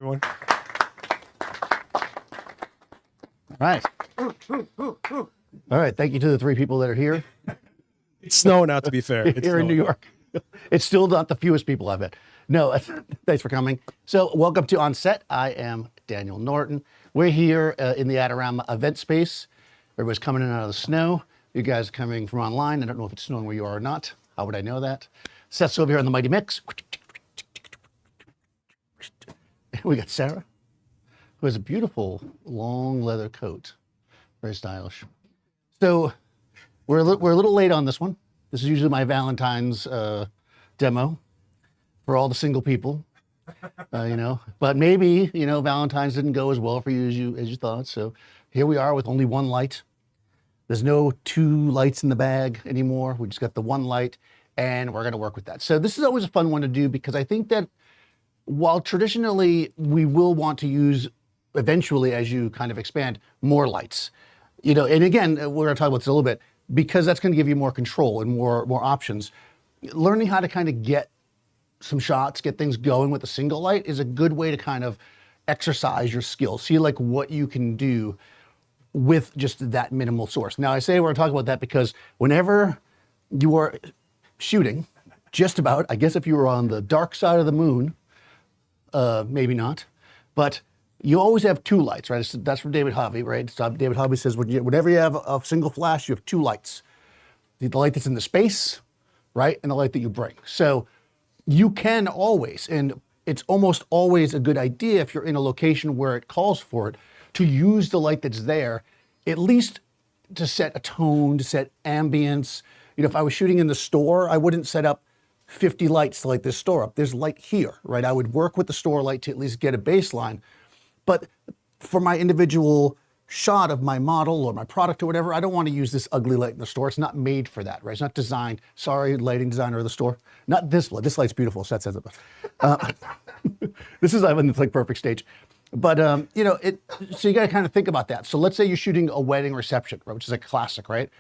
Everyone. Right. All right. Thank you to the three people that are here. It's snowing out, to be fair. It's Here in New York. It's still not the fewest people, I bet. No, thanks for coming. So welcome to OnSet. I am Daniel Norton. We're here in the Adorama event space. Everybody's coming in out of the snow. You guys are coming from online. I don't know if it's snowing where you are or not. How would I know that? Seth's over here on the Mighty Mix. We got Sarah, who has a beautiful long leather coat. Very stylish. So we're a little late on this one. This is usually my Valentine's demo for all the single people, you know. But maybe, you know, Valentine's didn't go as well for you as you thought. So here we are with only one light. There's no two lights in the bag anymore. We just got the one light, and we're going to work with that. So this is always a fun one to do because I think that while traditionally we will want to use eventually, as you kind of expand, more lights, you know, and again, we're going to talk about this a little bit because that's going to give you more control and more options. Learning how to kind of get some shots, get things going with a single light is a good way to kind of exercise your skills, see like what you can do with just that minimal source. Now I say we're going to talk about that because whenever you are shooting, just about, I guess if you were on the dark side of the moon, maybe not, but you always have two lights, right? That's from David Hobby, right? So David Hobby says, whenever you have a single flash, you have two lights. The light that's in the space, right? And the light that you bring. So you can always, and it's almost always a good idea if you're in a location where it calls for it, to use the light that's there, at least to set a tone, to set ambience. You know, if I was shooting in the store, I wouldn't set up 50 lights to light this store up. There's light here, right? I would work with the store light to at least get a baseline. But for my individual shot of my model or my product or whatever, I don't want to use this ugly light in the store. It's not made for that, right? It's not designed. Sorry, lighting designer of the store. Not this light. This light's beautiful. Seth says it. This is it's like perfect stage. But, you know, so you got to kind of think about that. So let's say you're shooting a wedding reception, right, which is a classic, right?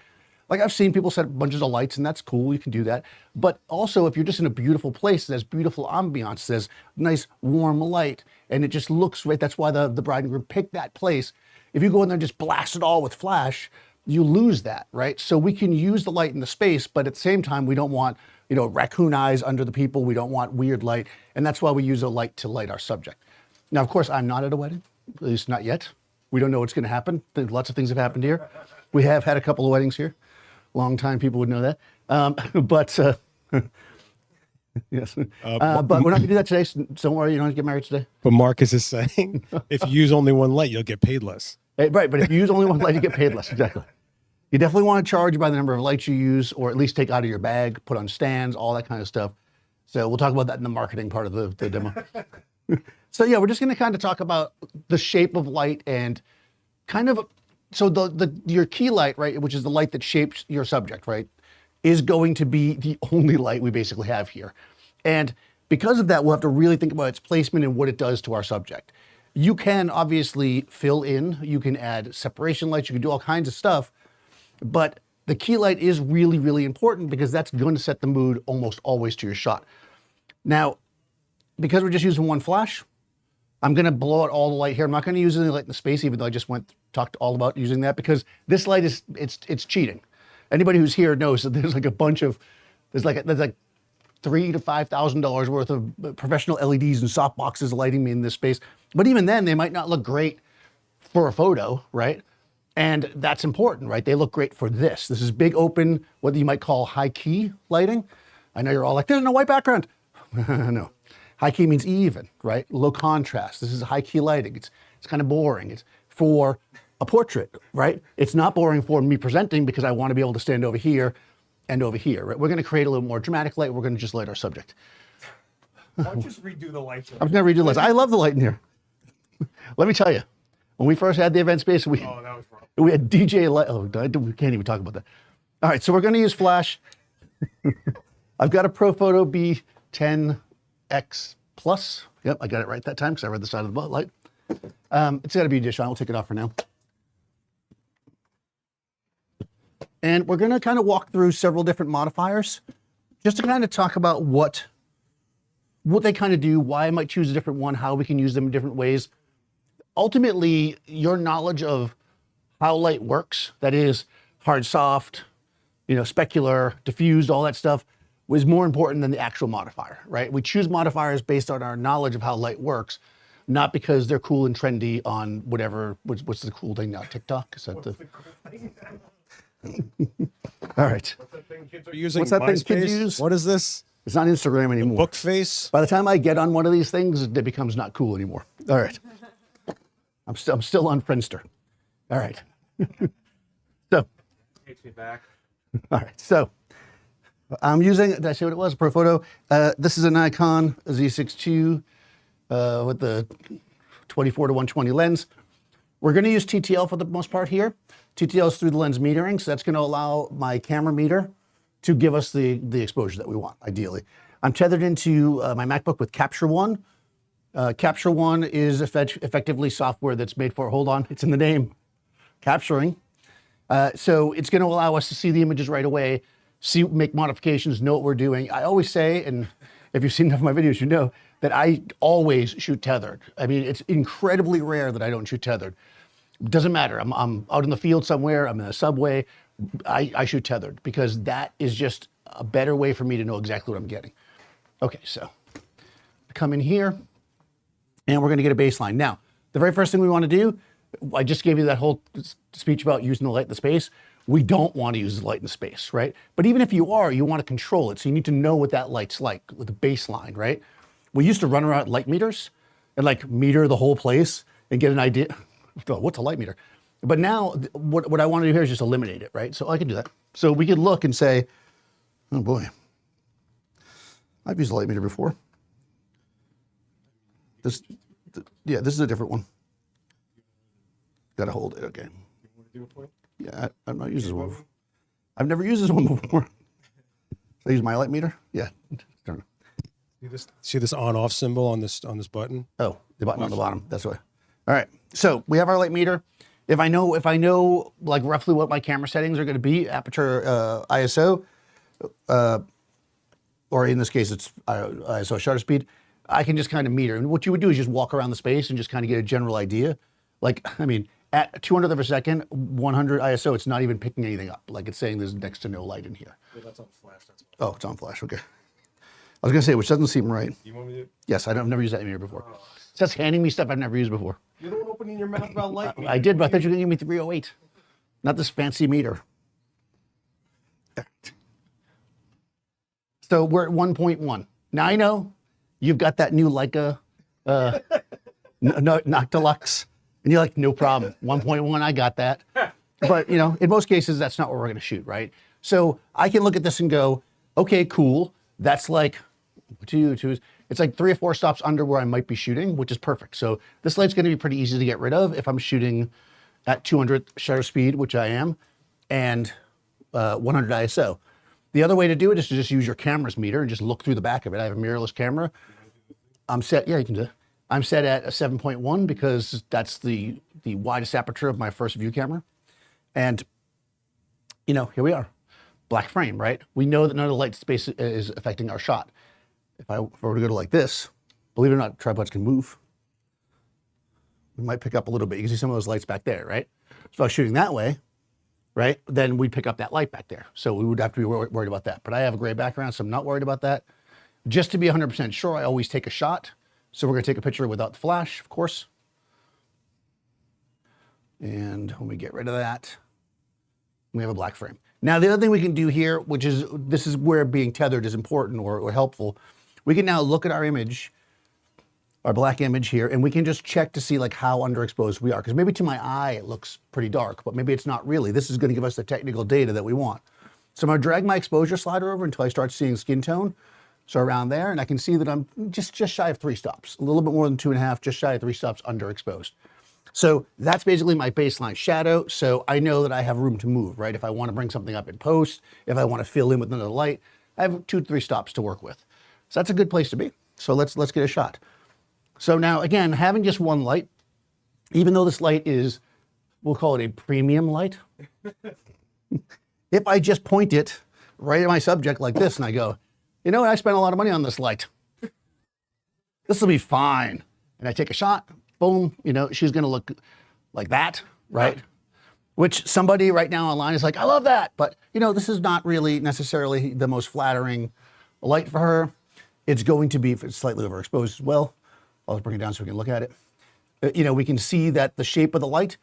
Like I've seen people set up bunches of lights and that's cool, you can do that. But also if you're just in a beautiful place, there's beautiful ambiance, there's nice warm light, and it just looks right. That's why the bride and groom pick that place. If you go in there and just blast it all with flash, you lose that, right? So we can use the light in the space, but at the same time, we don't want, you know, raccoon eyes under the people. We don't want weird light. And that's why we use a light to light our subject. Now, of course, I'm not at a wedding, at least not yet. We don't know what's going to happen. Lots of things have happened here. We have had a couple of weddings here. Long time people would know that. Yes. But we're not going to do that today. So don't worry, you don't have to get married today. But Marcus is saying, if you use only one light, you'll get paid less. Right, but if you use only one light, you get paid less. Exactly. You definitely want to charge by the number of lights you use, or at least take out of your bag, put on stands, all that kind of stuff. So we'll talk about that in the marketing part of the demo. So yeah, we're just going to kind of talk about the shape of light and kind of, so your key light, right, which is the light that shapes your subject, right, is going to be the only light we basically have here. And because of that, we'll have to really think about its placement and what it does to our subject. You can obviously fill in, you can add separation lights, you can do all kinds of stuff, but the key light is really, really important because that's going to set the mood almost always to your shot. Now, because we're just using one flash, I'm going to blow out all the light here. I'm not going to use any light in the space, even though I just talked all about using that, because this light is, it's cheating. Anybody who's here knows that there's like a bunch of, there's like $3,000 to $5,000 worth of professional LEDs and softboxes lighting me in this space. But even then, they might not look great for a photo, right? And that's important, right? They look great for this. This is big open, what you might call high key lighting. I know you're all like, there's no white background. No. High key means even, right? Low contrast. This is high key lighting. It's kind of boring. It's for a portrait, right? It's not boring for me presenting because I want to be able to stand over here and over here, right? We're going to create a little more dramatic light. We're going to just light our subject. Why don't you just redo the lights? I'm going to redo the lights. I love the light in here. Let me tell you, when we first had the event space, we had DJ light. Oh, we can't even talk about that. All right, so we're going to use flash. I've got a Profoto B10x Plus. Yep, I got it right that time because I read the side of the light. It's got to be a dish on. We'll take it off for now. And we're going to kind of walk through several different modifiers just to kind of talk about what what they kind of do, why I might choose a different one, how we can use them in different ways. Ultimately, your knowledge of how light works, that is hard, soft, specular, diffused, all that stuff, was more important than the actual modifier, right? We choose modifiers based on our knowledge of how light works, not because they're cool and trendy on whatever, what's the cool thing now, TikTok? Is that the... All right. What's that thing kids are using? What's that thing kids MySpace? use? What is this? It's not Instagram anymore. Book face? By the time I get on one of these things, it becomes not cool anymore. All right. I'm still on Friendster. All right. So. Takes me back. All right. So I'm using, did I say what it was? Profoto. This is a Nikon Z6ii with the 24-to-120 lens. We're going to use TTL for the most part here. TTL is through the lens metering, so that's going to allow my camera meter to give us the exposure that we want, ideally. I'm tethered into my MacBook with Capture One. Capture One is effectively software that's made for, hold on, it's in the name, capturing. So it's going to allow us to see the images right away, make modifications, know what we're doing. I always say, and if you've seen enough of my videos, you know that I always shoot tethered. I mean, it's incredibly rare that I don't shoot tethered. It doesn't matter. I'm out in the field somewhere, I'm in a subway, I shoot tethered because that is just a better way for me to know exactly what I'm getting. Okay, so come in here and we're going to get a baseline. Now, the very first thing we want to do, I just gave you that whole speech about using the light in the space. We don't want to use the light in the space, right? But even if you are, you want to control it. So you need to know what that light's like with the baseline, right? We used to run around light meters and like meter the whole place and get an idea. What's a light meter? But now what I want to do here is just eliminate it, right? So I can do that. So we could look and say, oh boy, I've used a light meter before. Yeah, this is a different one. Got to hold it, okay. Yeah, I've not used this one before. I've never used this one before. So I use my light meter? Yeah. See this on-off symbol on this button? Oh, the button on the bottom. That's why. All right. So we have our light meter. If I know like roughly what my camera settings are going to be, aperture, ISO, or in this case it's ISO shutter speed, I can just kind of meter. And what you would do is just walk around the space and just kind of get a general idea. Like, I mean, at 200th of a second, 100 ISO, it's not even picking anything up. Like it's saying there's next to no light in here. Yeah, that's on flash. That's oh, it's on flash. Okay. I was going to say, which doesn't seem right. You want me to? Yes, I've never used that meter before. It's just handing me stuff I've never used before. You're the one opening your mouth about light. I did, but I thought you were going to give me 308. Not this fancy meter. So we're at 1.1. Now I know you've got that new Leica Noctilux, and you're like, no problem. 1.1, I got that. But, in most cases, that's not what we're going to shoot, right? So I can look at this and go, okay, cool. That's like it's like 3 or 4 stops under where I might be shooting, which is perfect. So this light's going to be pretty easy to get rid of if I'm shooting at 200 shutter speed, which I am, and 100 ISO. The other way to do it is to just use your camera's meter and just look through the back of it. I have a mirrorless camera. I'm set, yeah, you can do it. I'm set at a 7.1 because that's the widest aperture of my first view camera. And, here we are. Black frame, right? We know that none of the light space is affecting our shot. If I were to go to like this, believe it or not, tripods can move. We might pick up a little bit. You can see some of those lights back there, right? So if I was shooting that way, right, then we'd pick up that light back there. So we would have to be worried about that. But I have a gray background, so I'm not worried about that. Just to be 100% sure, I always take a shot. So we're going to take a picture without the flash, of course. And when we get rid of that, we have a black frame. Now, the other thing we can do here, this is where being tethered is important or helpful. We can now look at our image, our black image here, and we can just check to see like how underexposed we are. Because maybe to my eye, it looks pretty dark, but maybe it's not really. This is going to give us the technical data that we want. So I'm going to drag my exposure slider over until I start seeing skin tone. So around there, and I can see that I'm just shy of 3 stops, a little bit more than 2.5, just shy of 3 stops underexposed. So that's basically my baseline shadow. So I know that I have room to move, right? If I want to bring something up in post, if I want to fill in with another light, I have 2 to 3 stops to work with. So that's a good place to be. So let's get a shot. So now again, having just one light, even though this light is, we'll call it a premium light. If I just point it right at my subject like this and I go, you know what, I spent a lot of money on this light. this will be fine. And I take a shot, boom, you know, she's gonna look like that, right? Which somebody right now online is like, I love that. But you know, this is not really necessarily the most flattering light for her. It's going to be slightly overexposed as well. I'll just bring it down so we can look at it. You know, we can see that the shape of the light,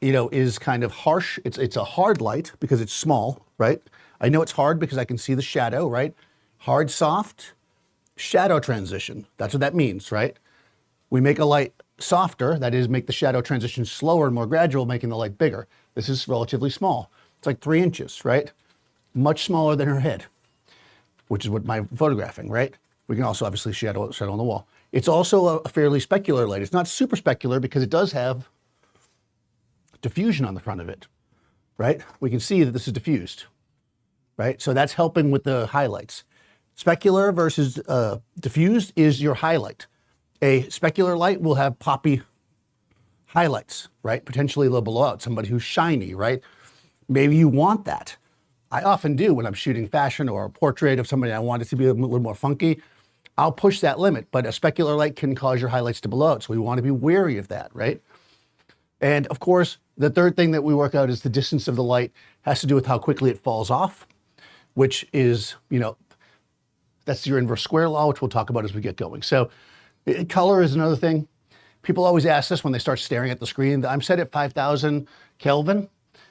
you know, is kind of harsh. It's a hard light because it's small, right? I know it's hard because I can see the shadow, right? Hard, soft, shadow transition. That's what that means, right? We make a light softer, that is, make the shadow transition slower and more gradual, making the light bigger. This is relatively small. It's like 3 inches, right? Much smaller than her head, which is what I'm photographing, right? We can also obviously shadow on the wall. It's also a fairly specular light. It's not super specular because it does have diffusion on the front of it, right? We can see that this is diffused, right? So that's helping with the highlights. Specular versus diffused is your highlight. A specular light will have poppy highlights, right? Potentially a little below out, somebody who's shiny, right? Maybe you want that. I often do when I'm shooting fashion or a portrait of somebody I want it to be a little more funky. I'll push that limit, but a specular light can cause your highlights to blow out. So we want to be wary of that, right? And of course, the third thing that we work out is the distance of the light has to do with how quickly it falls off, which is, you know, that's your inverse square law, which we'll talk about as we get going. So color is another thing. People always ask this when they start staring at the screen. I'm set at 5,000 Kelvin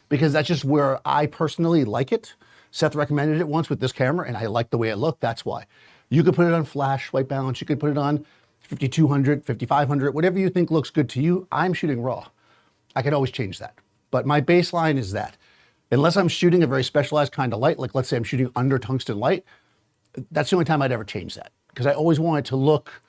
because that's just where I personally like it. Seth recommended it once with this camera and I like the way it looked, that's why. You could put it on flash, white balance, you could put it on 5,200, 5,500, whatever you think looks good to you. I'm shooting raw. I can always change that. But my baseline is that. Unless I'm shooting a very specialized kind of light, like let's say I'm shooting under tungsten light, that's the only time I'd ever change that. Because I always want it to look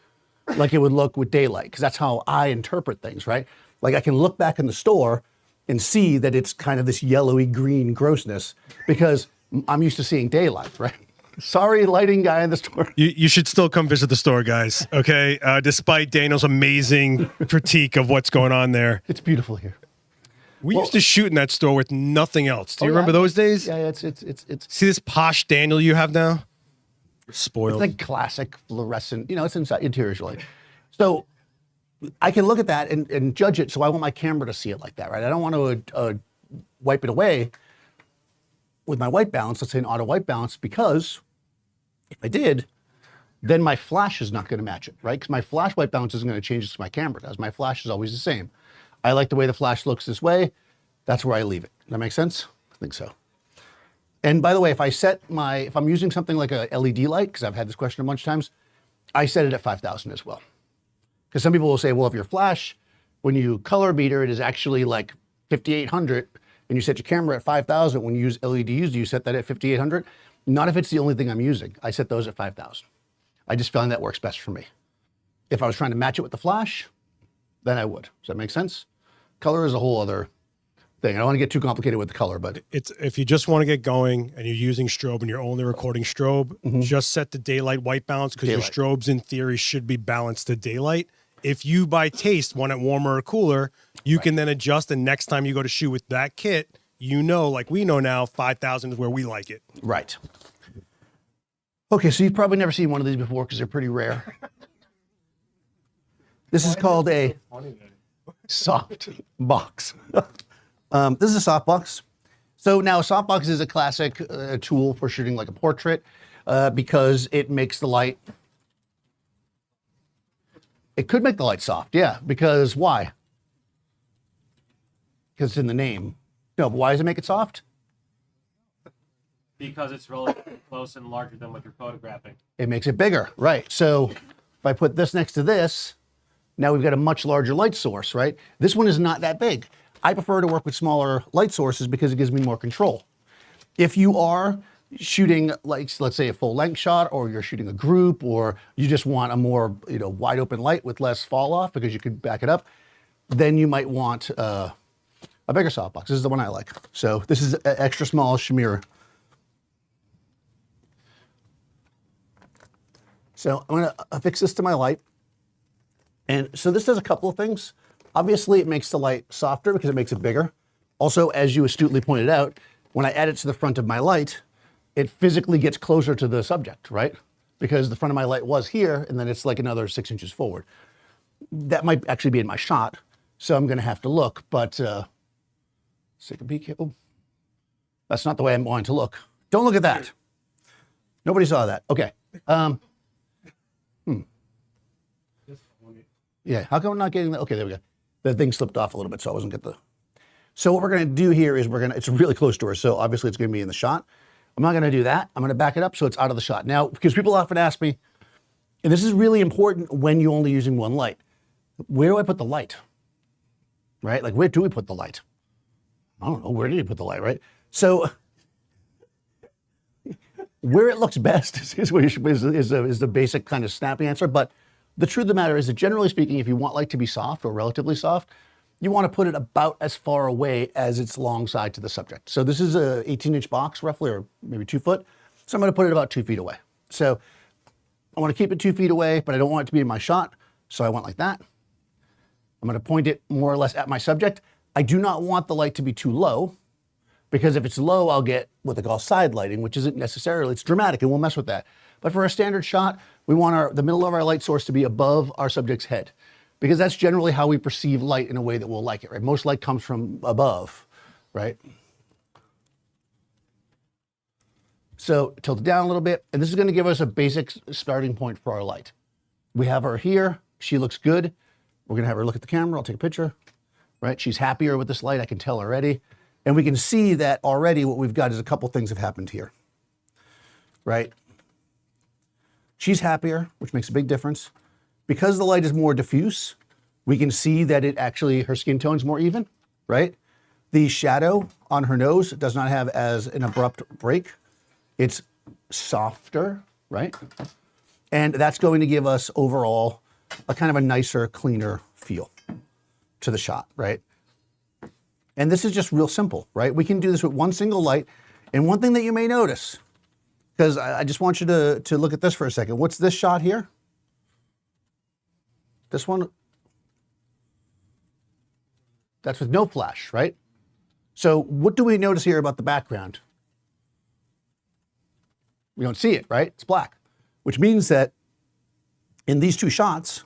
like it would look with daylight, because that's how I interpret things, right? Like I can look back in the store and see that it's kind of this yellowy green grossness because I'm used to seeing daylight, right? Sorry, lighting guy in the store. You should still come visit the store, guys, okay? Despite Daniel's amazing critique of what's going on there. It's beautiful here. We used to shoot in that store with nothing else. Do you remember those days? Yeah, it's See this posh Daniel you have now? Spoiled. It's like classic fluorescent, you know, it's inside interior light. So I can look at that and judge it. So I want my camera to see it like that, right? I don't want to wipe it away with my white balance, let's say an auto white balance, because if I did, then my flash is not going to match it, right? Because my flash white balance isn't going to change as my camera does. My flash is always the same. I like the way the flash looks this way. That's where I leave it. Does that make sense? I think so. And by the way, if I'm using something like a LED light, because I've had this question a bunch of times, I set it at 5,000 as well. Because some people will say, well, if your flash, when you color meter, it is actually like 5,800, and you set your camera at 5,000. When you use LEDs, do you set that at 5,800? Not if it's the only thing I'm using. I set those at 5,000. I just find that works best for me. If I was trying to match it with the flash, then I would. Does that make sense? Color is a whole other thing. I don't want to get too complicated with the color, but it's if you just want to get going and you're using strobe and you're only recording strobe, just set the daylight white balance because your strobes in theory should be balanced to daylight. If you by taste want it warmer or cooler, you can then adjust, and next time you go to shoot with that kit, you know, like we know now, 5,000 is where we like it. Right. Okay, so you've probably never seen one of these before because they're pretty rare. This is called a soft box. This is a softbox. So now a softbox is a classic tool for shooting like a portrait because it makes the light. It could make the light soft, yeah, because why? Because it's in the name. No, but why does it make it soft? Because it's relatively close and larger than what you're photographing. It makes it bigger, right? So if I put this next to this, now we've got a much larger light source, right? This one is not that big. I prefer to work with smaller light sources because it gives me more control. If you are shooting, like, let's say a full length shot, or you're shooting a group, or you just want a more, you know, wide open light with less fall off because you could back it up, then you might want a bigger softbox. This is the one I like. So this is an extra small Chimera. So I'm gonna affix this to my light. And so this does a couple of things. Obviously it makes the light softer because it makes it bigger. Also, as you astutely pointed out, when I add it to the front of my light, it physically gets closer to the subject, right? because the front of my light was here and then it's like another 6 inches forward. That might actually be in my shot, so I'm gonna have to look, but take a peek here. Oh, that's not the way I'm wanting to look. Don't look at that. Nobody saw that. Okay. Yeah, how come I'm not getting that? Okay, there we go. The thing slipped off a little bit, so I wasn't get the. So what we're gonna do here is it's really close to her, so obviously it's gonna be in the shot. I'm not gonna do that. I'm gonna back it up so it's out of the shot. Now, because people often ask me, and this is really important when you're only using one light, where do I put the light? Right? Like, where do we put the light? I don't know, where do you put the light, right? So, where it looks best is the basic kind of snappy answer, but the truth of the matter is that generally speaking, if you want light to be soft or relatively soft, you want to put it about as far away as its long side to the subject. So this is a 18-inch box roughly, or maybe 2 foot. So I'm going to put it about 2 feet away. So I want to keep it 2 feet away, but I don't want it to be in my shot. So I went like that. I'm going to point it more or less at my subject. I do not want the light to be too low, because if it's low, I'll get what they call side lighting, which isn't necessarily, it's dramatic and we'll mess with that. But for a standard shot, we want the middle of our light source to be above our subject's head, because that's generally how we perceive light in a way that we'll like it, right? Most light comes from above, right? So tilt it down a little bit, and this is gonna give us a basic starting point for our light. We have her here, she looks good. We're gonna have her look at the camera, I'll take a picture, right? She's happier with this light, I can tell already. And we can see that already what we've got is a couple things have happened here, right? She's happier, which makes a big difference. Because the light is more diffuse, we can see that it actually, her skin tone's more even, right? The shadow on her nose does not have as an abrupt break. It's softer, right? And that's going to give us overall a kind of a nicer, cleaner feel to the shot, right? And this is just real simple, right? We can do this with one single light. And one thing that you may notice, because I just want you to look at this for a second. What's this shot here? This one, that's with no flash, right? So what do we notice here about the background? We don't see it, right? It's black, which means that in these two shots,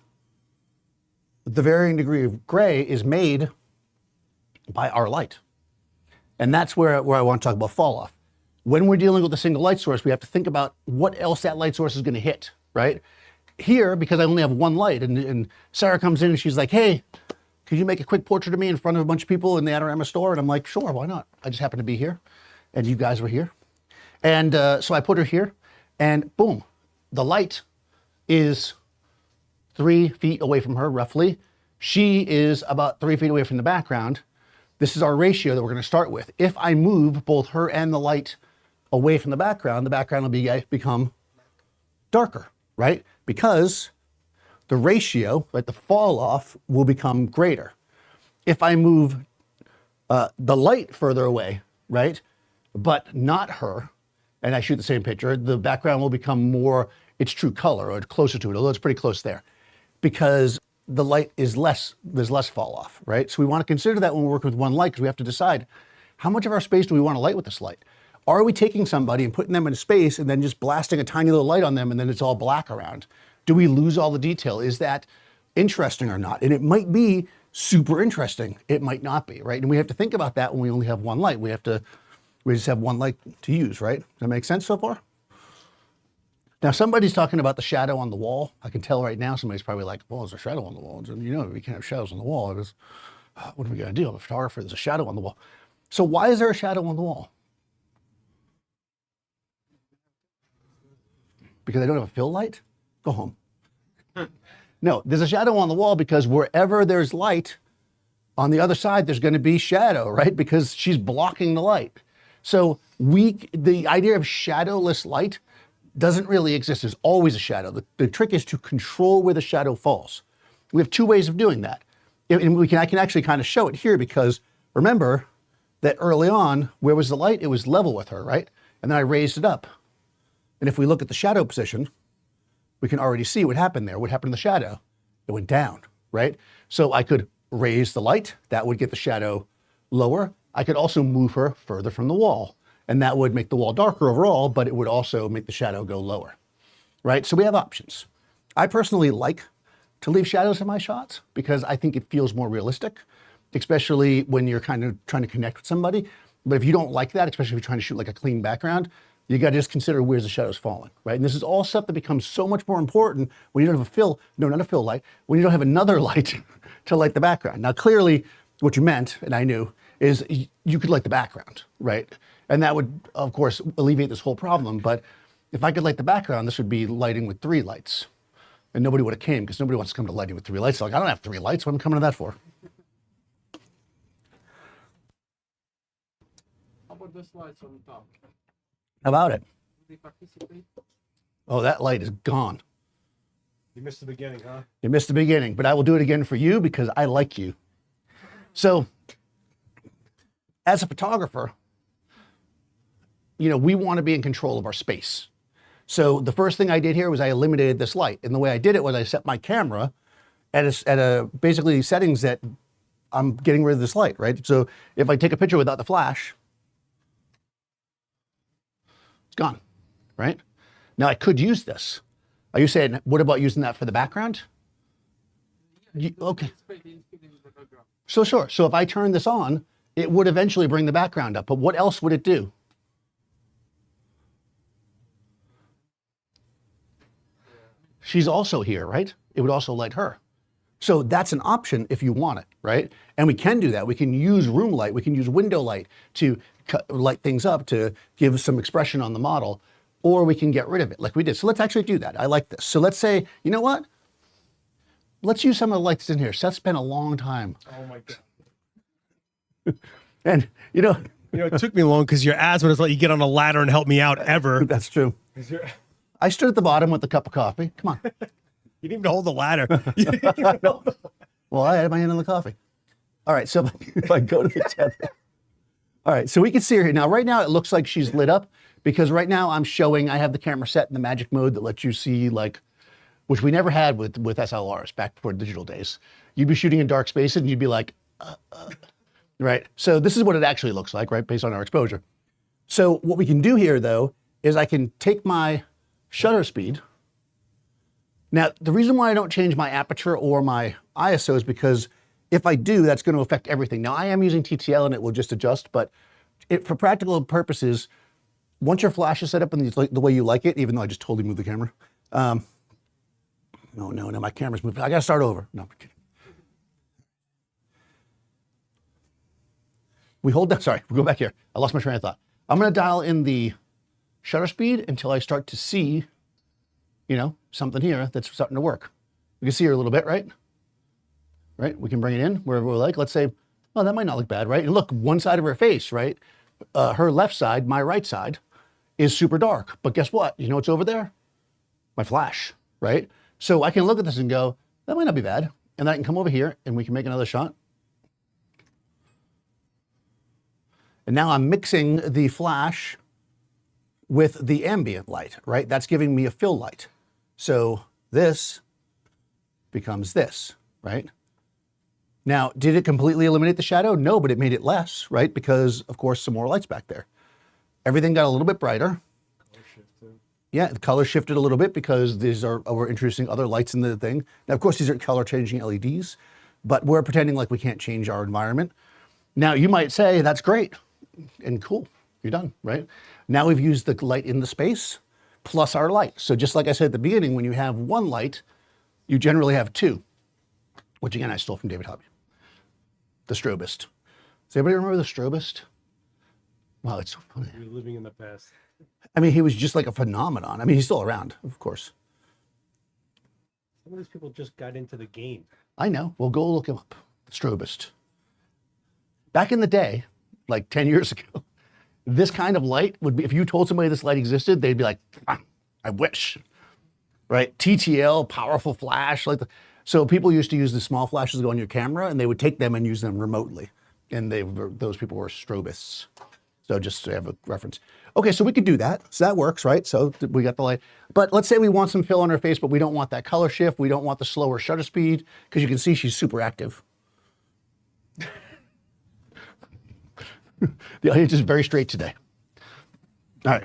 the varying degree of gray is made by our light. And that's where I want to talk about fall off. When we're dealing with a single light source, we have to think about what else that light source is going to hit, right? Here, because I only have one light, and Sarah comes in and she's like, hey, could you make a quick portrait of me in front of a bunch of people in the Adorama store? And I'm like, sure, why not? I just happen to be here, and you guys were here. And so I put her here, and boom, the light is 3 feet away from her, roughly. She is about 3 feet away from the background. This is our ratio that we're going to start with. If I move both her and the light away from the background will become darker, right? Because the ratio, right, the fall off will become greater. If I move the light further away, right, but not her, and I shoot the same picture, the background will become more its true color, or closer to it, although it's pretty close there, because the light is less, there's less fall off, right? So we want to consider that when we work with one light, because we have to decide how much of our space do we want to light with this light? Are we taking somebody and putting them in a space and then just blasting a tiny little light on them and then it's all black around? Do we lose all the detail? Is that interesting or not? And it might be super interesting. It might not be, right? And we have to think about that when we only have one light. We just have one light to use, right? Does that make sense so far? Now, somebody's talking about the shadow on the wall. I can tell right now somebody's probably like, well, there's a shadow on the wall. And, you know, we can't have shadows on the wall. What are we going to do? I'm a photographer. There's a shadow on the wall. So why is there a shadow on the wall? Because I don't have a fill light? Go home. No, there's a shadow on the wall because wherever there's light, on the other side, there's going to be shadow, right? Because she's blocking the light. So the idea of shadowless light doesn't really exist. There's always a shadow. The trick is to control where the shadow falls. We have two ways of doing that. And I can actually kind of show it here because remember that early on, where was the light? It was level with her, right? And then I raised it up. And if we look at the shadow position, we can already see what happened there. What happened to the shadow? It went down, right? So I could raise the light. That would get the shadow lower. I could also move her further from the wall. And that would make the wall darker overall, but it would also make the shadow go lower, right? So we have options. I personally like to leave shadows in my shots because I think it feels more realistic, especially when you're kind of trying to connect with somebody. But if you don't like that, especially if you're trying to shoot like a clean background, you got to just consider where's the shadows falling, right? And this is all stuff that becomes so much more important when you don't have not a fill light, when you don't have another light to light the background. Now, clearly, what you meant, and I knew, is you could light the background, right? And that would, of course, alleviate this whole problem. But if I could light the background, this would be lighting with 3 lights. And nobody would have came because nobody wants to come to lighting with 3 lights. So like, I don't have 3 lights. What am I coming to that for? How about the slides on top? How about it? Do they participate? Oh, that light is gone. You missed the beginning, huh? You missed the beginning, but I will do it again for you because I like you. So, as a photographer, you know, we want to be in control of our space. So the first thing I did here was I eliminated this light. And the way I did it was I set my camera at a basically settings that I'm getting rid of this light, right? So if I take a picture without the flash, it's gone, right? Now I could use this. Are you saying, what about using that for the background? Okay. So sure. So if I turn this on, it would eventually bring the background up. But what else would it do? She's also here, right? It would also light her. So that's an option if you want it, right? And we can do that. We can use room light. We can use window light to light things up to give some expression on the model, or we can get rid of it like we did. So let's actually do that. I like this. So let's say, you know what? Let's use some of the lights in here. Seth spent a long time. Oh my God. And you know, it took me long because your asthma doesn't let you get on a ladder and help me out ever. That's true. I stood at the bottom with a cup of coffee. Come on. You didn't even hold the ladder. Well, I had my hand on the coffee. All right, so if I go to the tether. All right, so we can see her here. Now, right now, it looks like she's lit up because right now I'm showing, I have the camera set in the magic mode that lets you see like, which we never had with SLRs back before digital days. You'd be shooting in dark spaces and you'd be like, right? So this is what it actually looks like, right, based on our exposure. So what we can do here, though, is I can take my shutter speed. Now, the reason why I don't change my aperture or my ISO is because if I do, that's going to affect everything. Now, I am using TTL and it will just adjust, but for practical purposes, once your flash is set up in the way you like it, even though I just totally moved the camera. No, my camera's moving. I got to start over. No, I'm kidding. We hold down, sorry, we'll go back here. I lost my train of thought. I'm going to dial in the shutter speed until I start to see, you know, something here that's starting to work. We can see her a little bit, right? Right? We can bring it in wherever we like. Let's say, oh, that might not look bad, right? And look, one side of her face, right? Her left side, my right side, is super dark. But guess what? You know what's over there? My flash, right? So I can look at this and go, that might not be bad. And then I can come over here and we can make another shot. And now I'm mixing the flash with the ambient light, right? That's giving me a fill light. So this becomes this, right? Now, did it completely eliminate the shadow? No, but it made it less, right? Because, of course, some more lights back there. Everything got a little bit brighter. Yeah, the color shifted a little bit because we're introducing other lights in the thing. Now, of course, these are color changing LEDs, but we're pretending like we can't change our environment. Now, you might say, that's great and cool. You're done, right? Now we've used the light in the space plus our light. So just like I said at the beginning, when you have one light, you generally have two, which again, I stole from David Hobby. The strobist. Does anybody remember the strobist? Wow, it's so funny. You're living in the past. I mean, he was just like a phenomenon. I mean, he's still around, of course. Some of these people just got into the game. I know. Well, go look him up. The strobist. Back in the day, like 10 years ago, this kind of light would be, if you told somebody this light existed, they'd be like, I wish, right? TTL, powerful flash. So people used to use the small flashes to go on your camera and they would take them and use them remotely. And those people were strobists. So just to have a reference. Okay, so we could do that. So that works, right? So we got the light. But let's say we want some fill on her face, but we don't want that color shift. We don't want the slower shutter speed because you can see she's super active. The audience is very straight today. All right.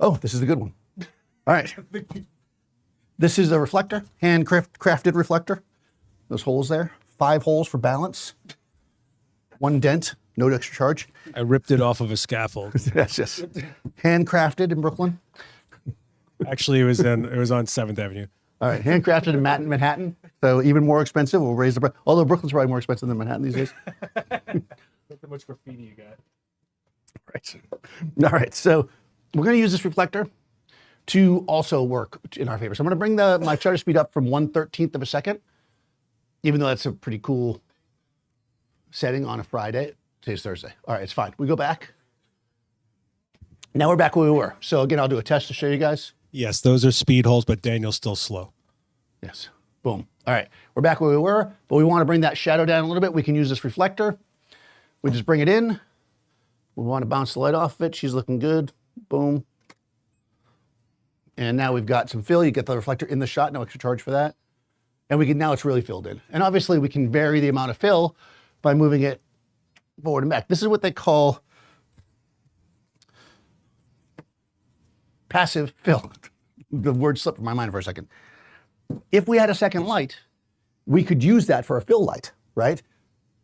Oh, this is the good one. All right. This is a reflector, handcrafted reflector. Those holes there, 5 holes for balance, 1 dent, no extra charge. I ripped it off of a scaffold. Yes, yes. Handcrafted in Brooklyn. Actually, it was on 7th Avenue. All right, handcrafted in Manhattan, so even more expensive. We'll raise the price. Although Brooklyn's probably more expensive than Manhattan these days. Look how much graffiti you got. Right. All right, so we're going to use this reflector to also work in our favor. So I'm going to bring my shutter speed up from 1/13 of a second, even though that's a pretty cool setting on a Friday. Today's Thursday. All right, it's fine. We go back. Now we're back where we were. So again, I'll do a test to show you guys. Yes, those are speed holes, but Daniel's still slow. Yes. Boom. All right. We're back where we were, but we want to bring that shadow down a little bit. We can use this reflector. We just bring it in. We want to bounce the light off of it. She's looking good. Boom. And now we've got some fill. You get the reflector in the shot. No extra charge for that. And now it's really filled in. And obviously we can vary the amount of fill by moving it forward and back. This is what they call passive fill. The word slipped from my mind for a second. If we had a second light, we could use that for a fill light, right?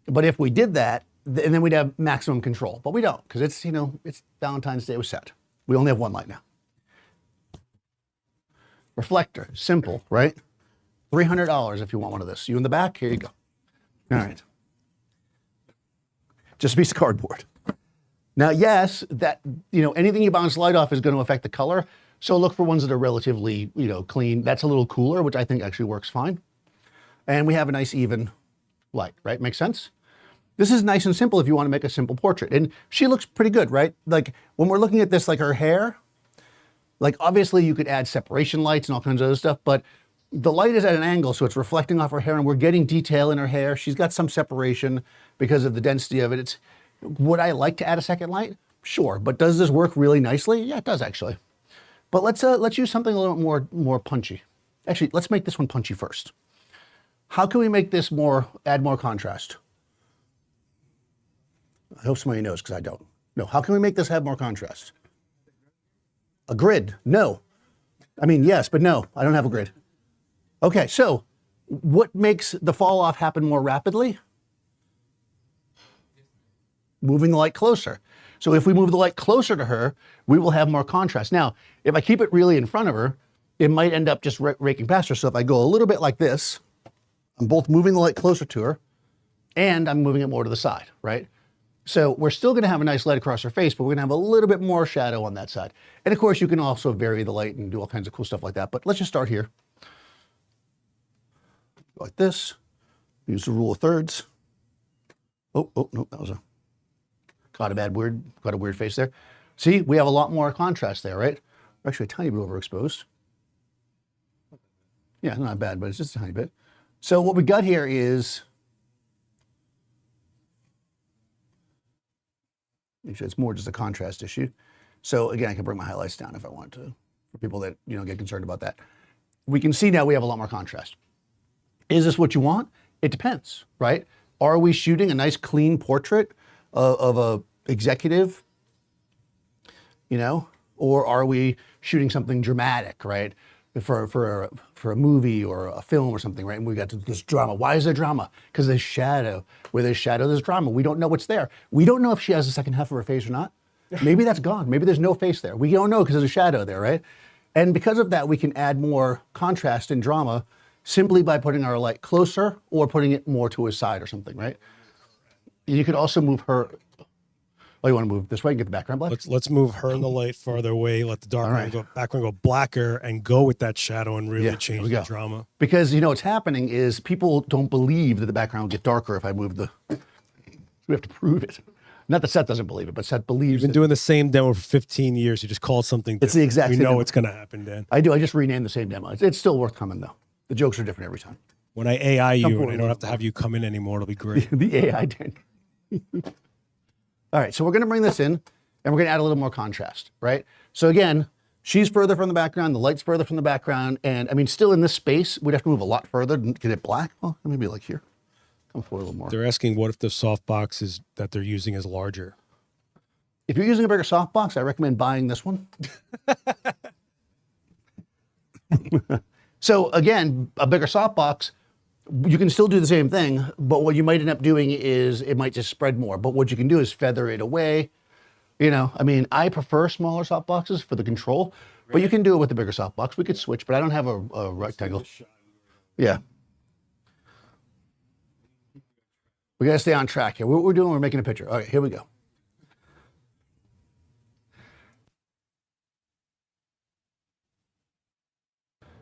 But if we did that, and then we'd have maximum control. But we don't, because it's, it's Valentine's Day was set. We only have 1 light now. Reflector, simple, right? $300 if you want one of this. You in the back, here you go. All right. Just a piece of cardboard. Now, yes, that, anything you bounce light off is going to affect the color. So look for ones that are relatively, clean. That's a little cooler, which I think actually works fine. And we have a nice even light, right? Makes sense? This is nice and simple if you want to make a simple portrait. And she looks pretty good, right? Like when we're looking at this, like her hair, like obviously you could add separation lights and all kinds of other stuff, but the light is at an angle, so it's reflecting off her hair and we're getting detail in her hair. She's got some separation because of the density of it. Would I like to add a second light? Sure, but does this work really nicely? Yeah, it does actually. But let's use something a little more punchy. Actually, let's make this one punchy first. How can we make this add more contrast? I hope somebody knows because I don't. No, how can we make this have more contrast? A grid? No. I mean, yes, but no, I don't have a grid. Okay, so what makes the fall off happen more rapidly? Moving the light closer. So if we move the light closer to her, we will have more contrast. Now, if I keep it really in front of her, it might end up just raking past her. So if I go a little bit like this, I'm both moving the light closer to her and I'm moving it more to the side, right? So we're still gonna have a nice light across her face, but we're gonna have a little bit more shadow on that side. And of course, you can also vary the light and do all kinds of cool stuff like that. But let's just start here. Like this, use the rule of thirds. Oh, no, that was got a weird face there. See, we have a lot more contrast there, right? Actually a tiny bit overexposed. Yeah, not bad, but it's just a tiny bit. So what we got here is, actually it's more just a contrast issue. So again, I can bring my highlights down if I want to, for people that get concerned about that. We can see now we have a lot more contrast. Is this what you want? It depends, right? Are we shooting a nice clean portrait of a executive, or are we shooting something dramatic, right? For a movie or a film or something, right? And we got this drama. Why is there drama? Because there's shadow. Where there's shadow, there's drama. We don't know what's there. We don't know if she has the second half of her face or not. Maybe that's gone. Maybe there's no face there. We don't know because there's a shadow there, right? And because of that, we can add more contrast and drama simply by putting our light closer or putting it more to his side or something, right? You could also move her. Oh, you want to move this way and get the background black? Let's move her in the light farther away. Let the background go blacker and go with that shadow and really change the drama. Because what's happening is people don't believe that the background will get darker if I move the. We have to prove it. Not that Seth doesn't believe it, but Seth believes. You've been doing the same demo for 15 years. You just call it something different. It's the exact same You know demo. it's going to happen, Dan. I do. I just renamed the same demo. It's still worth coming though. The jokes are different every time. When I AI you and I don't have to have you come in anymore, it'll be great. The AI Dan. All right, so we're gonna bring this in and we're gonna add a little more contrast, right? So again, she's further from the background, the light's further from the background, and I mean, still in this space, we'd have to move a lot further to get it black. Well, maybe like here. Come forward a little more. They're asking what if the softbox that they're using is larger? If you're using a bigger softbox, I recommend buying this one. So again, a bigger softbox, you can still do the same thing, but what you might end up doing is it might just spread more. But what you can do is feather it away. You know, I mean, I prefer smaller softboxes for the control, but you can do it with the bigger softbox. We could switch, but I don't have a rectangle. Yeah. We got to stay on track here. What we're doing, we're making a picture. All right, here we go.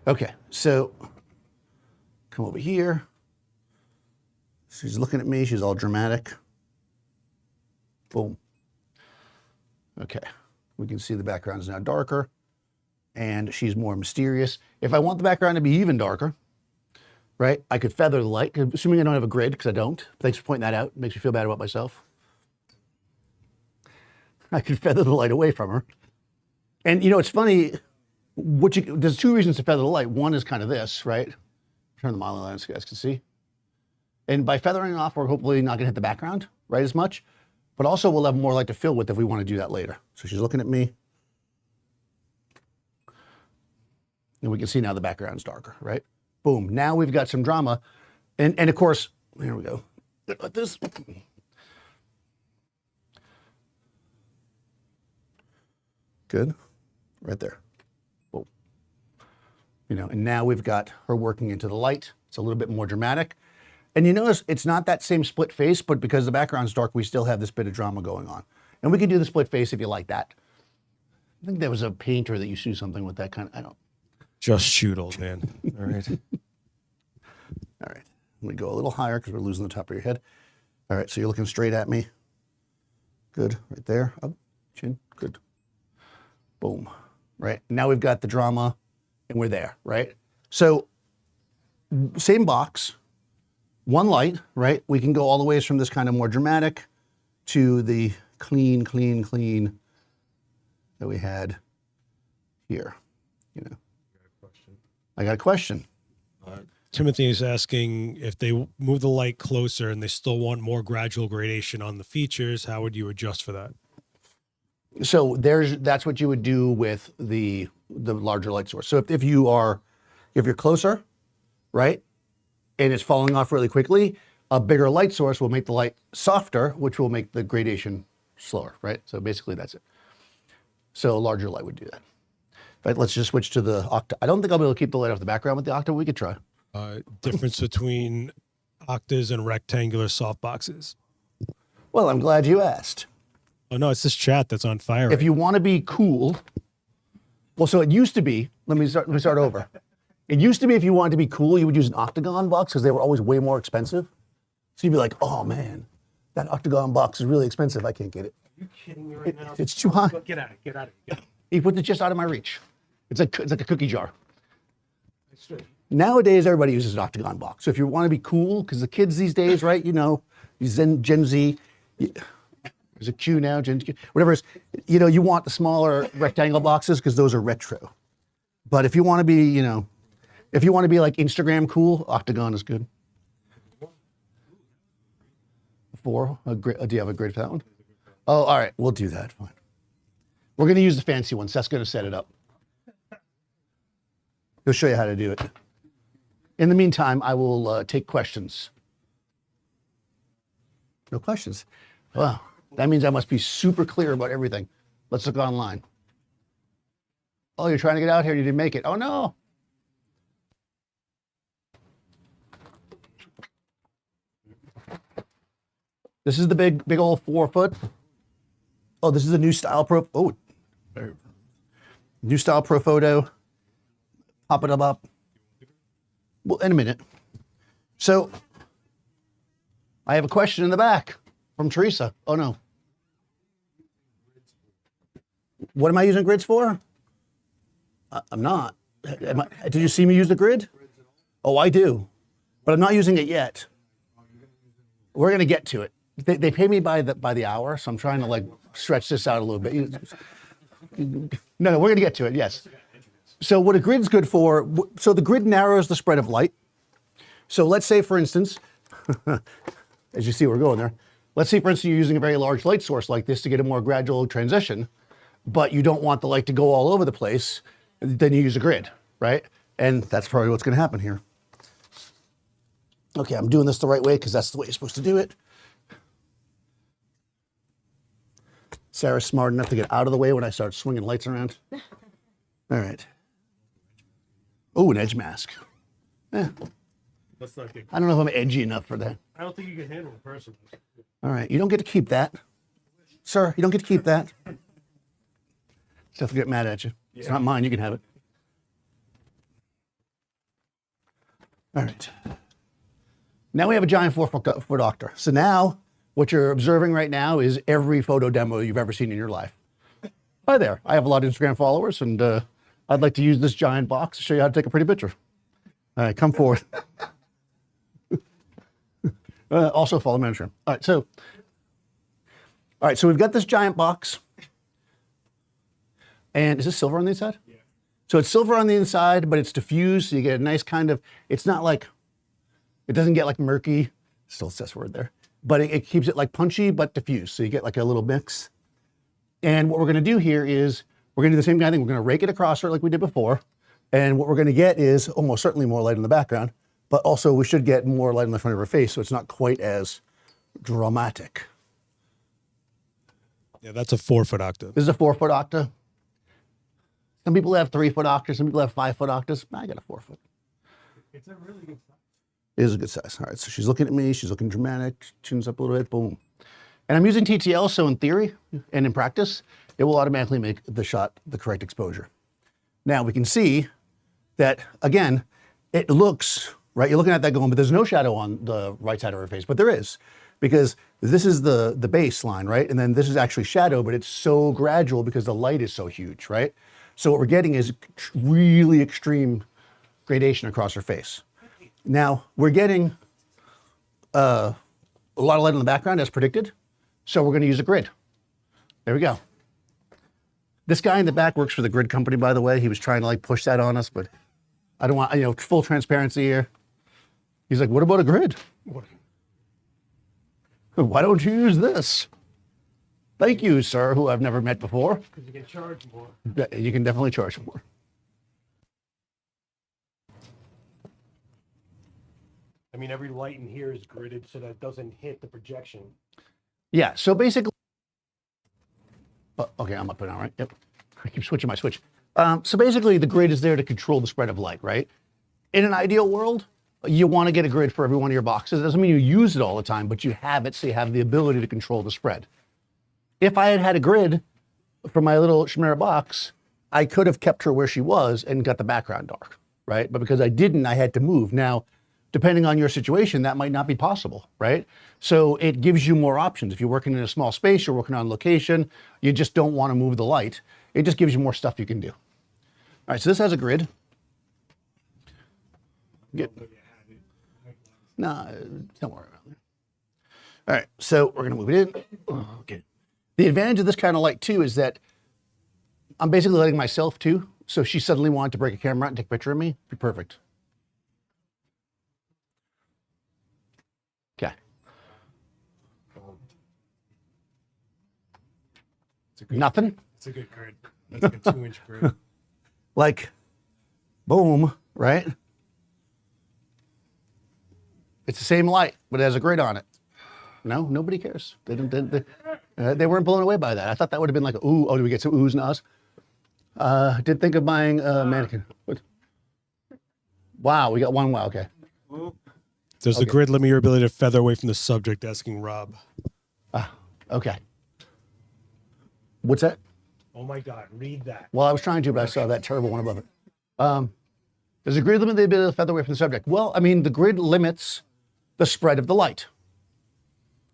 Okay, so come over here. She's looking at me. She's all dramatic. Boom. Okay, we can see the background is now darker, and she's more mysterious. If I want the background to be even darker, right, I could feather the light, assuming I don't have a grid, because I don't. Thanks for pointing that out. It makes me feel bad about myself. I could feather the light away from her. And you know, it's funny, there's two reasons to feather the light. One is kind of this, right? Turn the model on so you guys can see. And by feathering off, we're hopefully not gonna hit the background, right, as much. But also we'll have more light to fill with if we want to do that later. So she's looking at me. And we can see now the background's darker, right? Boom, now we've got some drama. And of course, here we go. Like this. Good, right there. Boom. You know, and now we've got her working into the light. It's a little bit more dramatic. And you notice it's not that same split face, but because the background's dark, we still have this bit of drama going on. And we can do the split face if you like that. I think there was a painter that used to do something with that kind of, I don't. Just shoot, old man. All right. All right, let me go a little higher because we're losing the top of your head. All right, so you're looking straight at me. Good, right there, up, chin, good. Boom, right? Now we've got the drama and we're there, right? So, same box, one light, right? We can go all the ways from this kind of more dramatic to the clean that we had here, you know. I got a question. Timothy is asking if they move the light closer and they still want more gradual gradation on the features, how would you adjust for that? So that's what you would do with the larger light source. So if you're closer, right, and it's falling off really quickly, a bigger light source will make the light softer, which will make the gradation slower, right? So basically that's it. So a larger light would do that. But let's just switch to the Octa. I don't think I'll be able to keep the light off the background with the Octa. We could try. Difference between Octas and rectangular softboxes. Well, I'm glad you asked. Oh no, it's this chat that's on fire. If you want to be cool, well, so it used to be. Let me start over. It used to be if you wanted to be cool, you would use an octagon box because they were always way more expensive. So you'd be like, oh man, that octagon box is really expensive. I can't get it. Are you kidding me right now? It's too high. Get out of it. Get out of it. He put it just out of my reach. It's like a cookie jar. Nowadays, everybody uses an octagon box. So if you want to be cool, because the kids these days, right, you know, Gen Z, there's a Q now, Gen Q, whatever it is, you know, you want the smaller rectangle boxes because those are retro. But if you want to be, you know, if you want to be like Instagram cool, octagon is good. 4, do you have a grid for that one? Oh, all right, we'll do that, fine. We're going to use the fancy one. Seth's going to set it up. He'll show you how to do it. In the meantime, I will take questions. No questions? Wow, that means I must be super clear about everything. Let's look online. Oh, you're trying to get out here, you didn't make it. Oh no. This is the big old 4-foot. Oh, this is a new style new style Profoto. Pop it up. Well, in a minute. So, I have a question in the back from Teresa. Oh no. What am I using grids for? I'm not. Did you see me use the grid? Oh, I do. But I'm not using it yet. We're gonna get to it. They pay me by the hour, so I'm trying to like stretch this out a little bit. No, we're gonna get to it, yes. So what a grid's good for, so the grid narrows the spread of light. So let's say, for instance, as you see we're going there, let's say, for instance, you're using a very large light source like this to get a more gradual transition, but you don't want the light to go all over the place, then you use a grid, right? And that's probably what's going to happen here. Okay, I'm doing this the right way because that's the way you're supposed to do it. Sarah's smart enough to get out of the way when I start swinging lights around. All right. Oh, an edge mask. Let's not get. I don't know if I'm edgy enough for that. I don't think you can handle it personally. All right, you don't get to keep that. Sir, you don't get to keep that. Stuff will get mad at you. It's not mine, you can have it. All right. Now we have a giant 4-foot Octa. So now what you're observing right now is every photo demo you've ever seen in your life. Hi there, I have a lot of Instagram followers and I'd like to use this giant box to show you how to take a pretty picture. All right, come forward. Also follow me on Instagram. All right, so we've got this giant box. And is this silver on the inside? Yeah. So it's silver on the inside, but it's diffused, so you get a nice kind of, it's not like, it doesn't get like murky, still says word there, but it keeps it like punchy, but diffused. So you get like a little mix. And what we're gonna do here is, we're gonna do the same kind of thing. We're gonna rake it across her like we did before. And what we're gonna get is almost certainly more light in the background, but also we should get more light in the front of her face, so it's not quite as dramatic. Yeah, that's a 4-foot Octa. This is a 4-foot Octa. Some people have 3-foot Octas, some people have 5-foot Octas. I got a 4-foot. It's a really good size. It is a good size. All right, so she's looking at me, she's looking dramatic, tunes up a little bit, boom. And I'm using TTL, so in theory and in practice, it will automatically make the shot the correct exposure. Now we can see that, again, it looks, right, you're looking at that going, but there's no shadow on the right side of her face, but there is, because this is the baseline, right? And then this is actually shadow, but it's so gradual because the light is so huge, right? So what we're getting is really extreme gradation across her face. Now, we're getting a lot of light in the background as predicted, so we're gonna use a grid. There we go. This guy in the back works for the grid company, by the way. He was trying to like push that on us, but I don't want, you know, full transparency here. He's like, what about a grid? Why don't you use this? Thank you, sir, who I've never met before. Because you can charge more. You can definitely charge more. I mean, every light in here is gridded so that it doesn't hit the projection. Yeah, so basically, okay, I'm up and down, right? Yep. I keep switching my switch. So basically, the grid is there to control the spread of light, right? In an ideal world, you want to get a grid for every one of your boxes. It doesn't mean you use it all the time, but you have it so you have the ability to control the spread. If I had had a grid for my little Chimera box, I could have kept her where she was and got the background dark, right? But because I didn't, I had to move. Now, depending on your situation, that might not be possible, right? So it gives you more options. If you're working in a small space, you're working on location, you just don't want to move the light. It just gives you more stuff you can do. All right, so this has a grid. No, don't worry about it. All right, so we're gonna move it in. Okay. The advantage of this kind of light too is that I'm basically letting myself too. So if she suddenly wanted to break a camera out and take a picture of me, it'd be perfect. Okay. Nothing? It's a good grid. That's like a 2-inch grid. Like, boom, right? It's the same light, but it has a grid on it. No, nobody cares. They weren't blown away by that. I thought that would have been like, ooh, oh, do we get some oohs and ahs? Did think of buying a mannequin. What? Wow, we got one wow, okay. Does the grid limit your ability to feather away from the subject, asking Rob? Okay. What's that? Oh my God, read that. Well, I was trying to, but I saw that terrible one above it. Does the grid limit the ability to feather away from the subject? Well, I mean, the grid limits the spread of the light.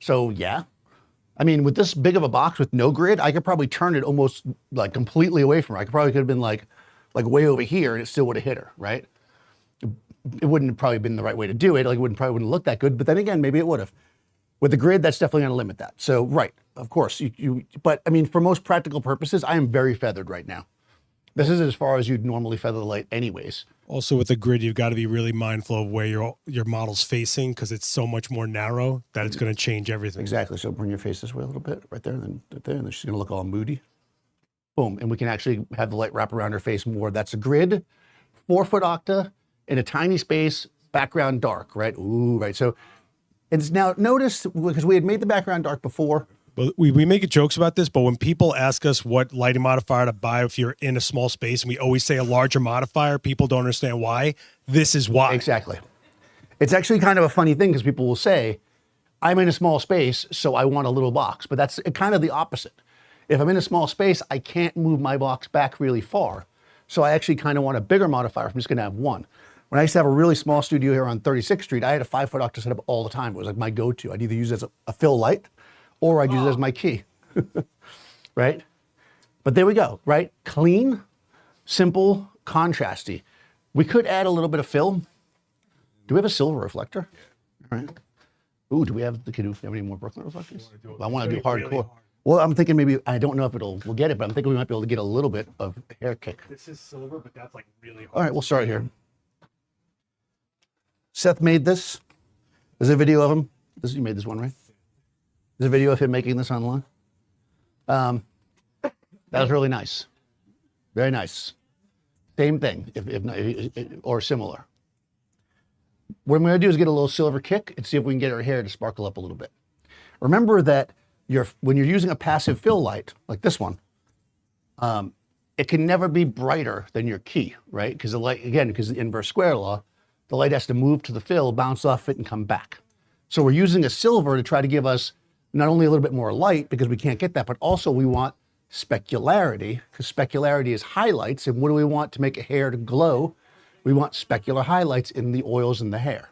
So yeah, I mean, with this big of a box with no grid, I could probably turn it almost like completely away from her. I could have been like way over here and it still would have hit her, right? It wouldn't have probably been the right way to do it. Like it probably wouldn't look that good, but then again, maybe it would have. With the grid, that's definitely gonna limit that. So right, of course, but I mean, for most practical purposes, I am very feathered right now. This is as far as you'd normally feather the light anyways. Also with the grid, you've got to be really mindful of where your model's facing because it's so much more narrow that it's going to change everything. Exactly. So bring your face this way a little bit, right there, and then right there, and then she's gonna look all moody. Boom, and we can actually have the light wrap around her face more. That's a grid, 4-foot octa in a tiny space, background dark, right? Ooh, right. So it's now noticed because we had made the background dark before. But we make jokes about this, but when people ask us what lighting modifier to buy if you're in a small space, and we always say a larger modifier, people don't understand why. This is why. Exactly. It's actually kind of a funny thing because people will say, I'm in a small space, so I want a little box. But that's kind of the opposite. If I'm in a small space, I can't move my box back really far. So I actually kind of want a bigger modifier if I'm just going to have one. When I used to have a really small studio here on 36th Street, I had a 5-foot octa setup all the time. It was like my go-to. I'd either use it as a fill light or I'd use it as my key, right? But there we go, right? Clean, simple, contrasty. We could add a little bit of fill. Do we have a silver reflector? All right. Ooh, do we have any more Brooklyn reflectors? I want to do hardcore. Well, I'm thinking maybe, I don't know if we'll get it, but I'm thinking we might be able to get a little bit of hair kick. This is silver, but that's like really hard. All right, we'll start here. Seth made this. There's a video of him. You made this one, right? There's a video of him making this online. That was really nice. Very nice. Same thing, if not, or similar. What I'm going to do is get a little silver kick and see if we can get her hair to sparkle up a little bit. Remember that when you're using a passive fill light, like this one, it can never be brighter than your key, right? Because the light, again, because of the inverse square law, the light has to move to the fill, bounce off it, and come back. So we're using a silver to try to give us not only a little bit more light, because we can't get that, but also we want specularity, because specularity is highlights. And what do we want to make a hair to glow? We want specular highlights in the oils in the hair.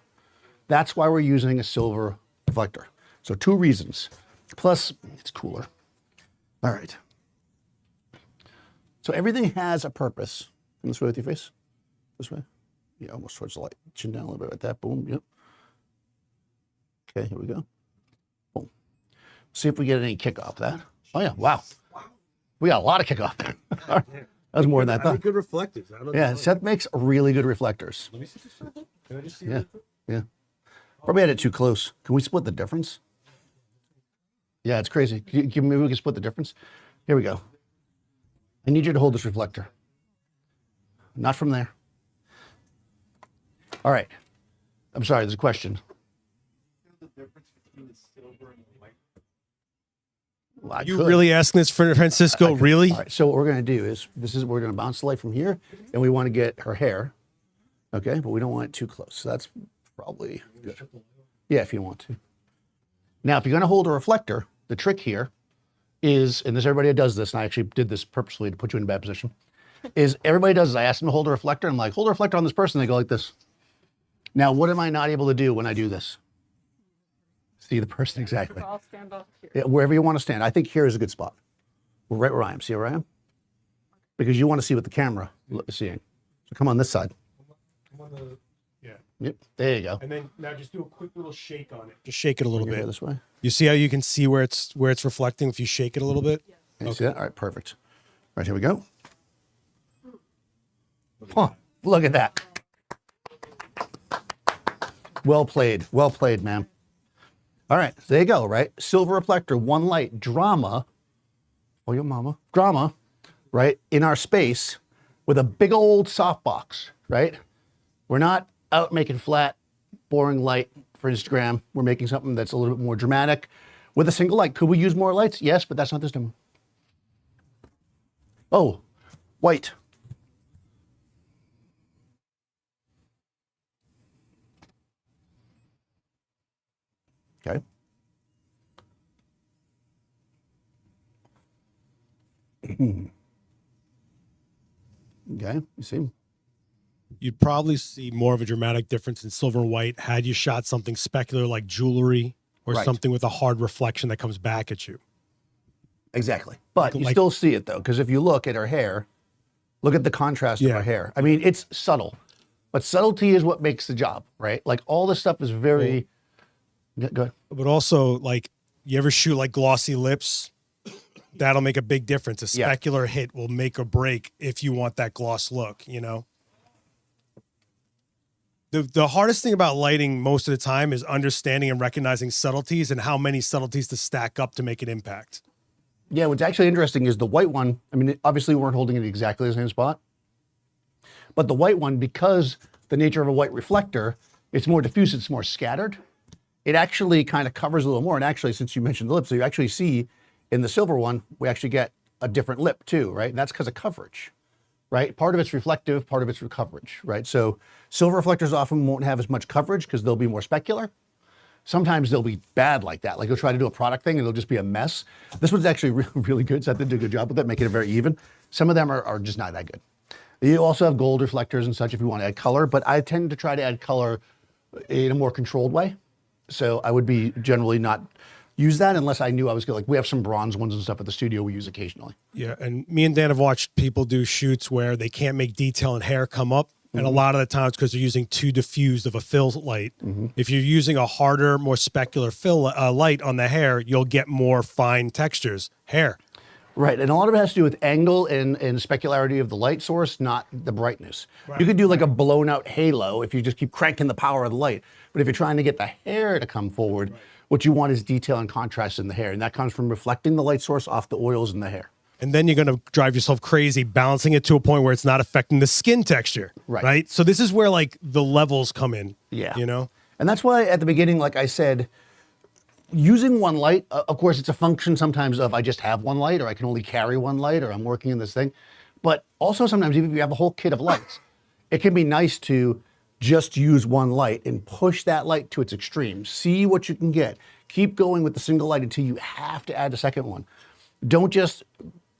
That's why we're using a silver reflector. So 2 reasons. Plus, it's cooler. All right. So everything has a purpose. Come this way with your face. This way. Yeah, almost towards the light. Chin down a little bit like that. Boom. Yep. Okay, here we go. Boom. See if we get any kick off that. Oh yeah, wow. We got a lot of kick off there. That was more than I thought. Good reflectors. I don't know. Yeah, Seth makes really good reflecters. Let me see this. Can I just see Yeah, it? yeah. Probably had it too close. Can we split the difference? Yeah, it's crazy. Maybe we can split the difference. Here we go. I need you to hold this reflector. Not from there. All right. I'm sorry, there's a question. The difference between the silver and the white. Well, I You could. really asking this for Francisco? Really? All right, so what we're going to do is, we're going to bounce the light from here, and we want to get her hair, okay? But we don't want it too close. So that's probably good. Yeah, if you want to. Now, if you're going to hold a reflector, the trick here is, and there's everybody that does this, and I actually did this purposely to put you in a bad position, is everybody does this. I asked them to hold a reflector, and I'm like, hold a reflector on this person. They go like this. Now, what am I not able to do when I do this? See the person exactly. I'll stand off here. Yeah, wherever you want to stand. I think here is a good spot. Right where I am. See where I am? Because you want to see what the camera is seeing. So come on this side. I'm on the, yeah. Yep. There you go. And then now just do a quick little shake on it. Just shake it a little Your hair bit. this way. You see how you can see where it's reflecting if you shake it a little bit? You see that? All right, perfect. Right, here we go. Huh, look at that. Well played, man. All right, there you go, right? Silver reflector, 1 light, drama. Oh, your mama. Drama, right? In our space with a big old softbox, right? We're not out making flat, boring light for Instagram. We're making something that's a little bit more dramatic with a single light. Could we use more lights? Yes, but that's not this demo. Oh, white. Okay. Okay, you see? You'd probably see more of a dramatic difference in silver and white had you shot something specular like jewelry or Right. something with a hard reflection that comes back at you. Exactly. But you Like- still see it though, because if you look at her hair, look at the contrast of Yeah. her hair. I mean, it's subtle, but subtlety is what makes the job, right? Like all this stuff is very, go ahead. But also, like, you ever shoot like glossy lips that'll make a big difference. A Yeah. specular hit will make or break if you want that gloss look, you know? The hardest thing about lighting most of the time is understanding and recognizing subtleties and how many subtleties to stack up to make an impact. Yeah, what's actually interesting is the white one, I mean, obviously we weren't holding it exactly the same spot, but the white one, because the nature of a white reflector, it's more diffuse, it's more scattered. It actually kind of covers a little more. And actually, since you mentioned the lip, so you actually see in the silver one, we actually get a different lip too, right? And that's because of coverage, right? Part of it's reflective, part of it's coverage, right? So silver reflectors often won't have as much coverage because they'll be more specular. Sometimes they'll be bad like that. Like you'll try to do a product thing and it'll just be a mess. This one's actually really good. So I did a good job with it, making it very even. Some of them are just not that good. You also have gold reflectors and such if you want to add color, but I tend to try to add color in a more controlled way. So I would be generally not use that unless I knew I was good. Like we have some bronze ones and stuff at the studio we use occasionally. Yeah, and me and Dan have watched people do shoots where they can't make detail and hair come up. And a lot of the times because they're using too diffused of a fill light. If you're using a harder, more specular fill light on the hair, you'll get more fine textures, hair. Right, and a lot of it has to do with angle and specularity of the light source, not the brightness. Right. You could do like a blown out halo if you just keep cranking the power of the light. But if you're trying to get the hair to come forward, what you want is detail and contrast in the hair. And that comes from reflecting the light source off the oils in the hair. And then you're going to drive yourself crazy balancing it to a point where it's not affecting the skin texture. Right. So this is where like the levels come in. Yeah. You know? And that's why at the beginning, like I said, using one light, of course, it's a function sometimes of I just have one light or I can only carry one light or I'm working in this thing. But also sometimes even if you have a whole kit of lights, it can be nice to just use one light and push that light to its extreme. See what you can get. Keep going with the single light until you have to add a second one. Don't just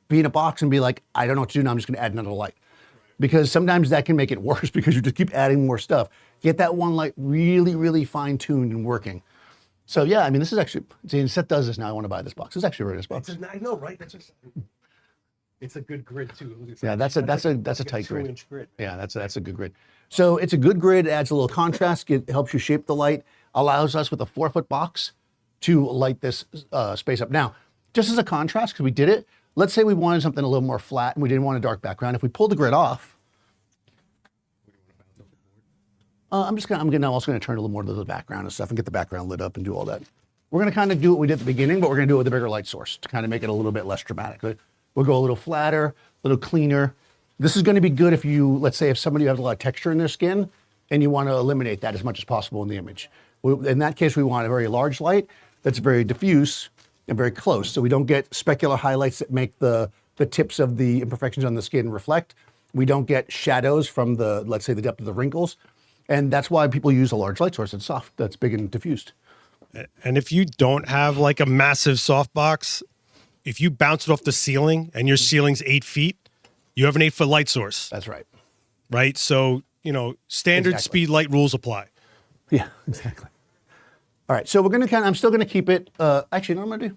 be in a box and be like, I don't know what to do now, I'm just gonna add another light. Because sometimes that can make it worse because you just keep adding more stuff. Get that one light really, really fine-tuned and working. So yeah, I mean, this is actually, see, Seth does this now, I wanna buy this box. It's actually a really nice box. I know, right? That's just, it's a good grid too. Yeah, that's a tight grid. 2-inch grid. Yeah, that's a good grid. So it's a good grid, it adds a little contrast, it helps you shape the light, allows us with a 4-foot box to light this space up. Now, just as a contrast, because we did it, let's say we wanted something a little more flat and we didn't want a dark background. If we pull the grid off, I'm also gonna turn a little more to the background and stuff and get the background lit up and do all that. We're gonna kind of do what we did at the beginning, but we're gonna do it with a bigger light source to kind of make it a little bit less dramatic. We'll go a little flatter, a little cleaner. This is gonna be good if you, let's say if somebody has a lot of texture in their skin and you wanna eliminate that as much as possible in the image. In that case, we want a very large light that's very diffuse and very close. So we don't get specular highlights that make the tips of the imperfections on the skin reflect. We don't get shadows from the, let's say the depth of the wrinkles. And that's why people use a large light source that's soft, that's big and diffused. And if you don't have like a massive softbox, if you bounce it off the ceiling and your ceiling's 8 feet, you have an 8-foot light source. That's right. Right? So, you know, standard speed light rules apply. Yeah, exactly. All right, so we're gonna I'm still gonna keep it, actually, you know what I'm gonna do?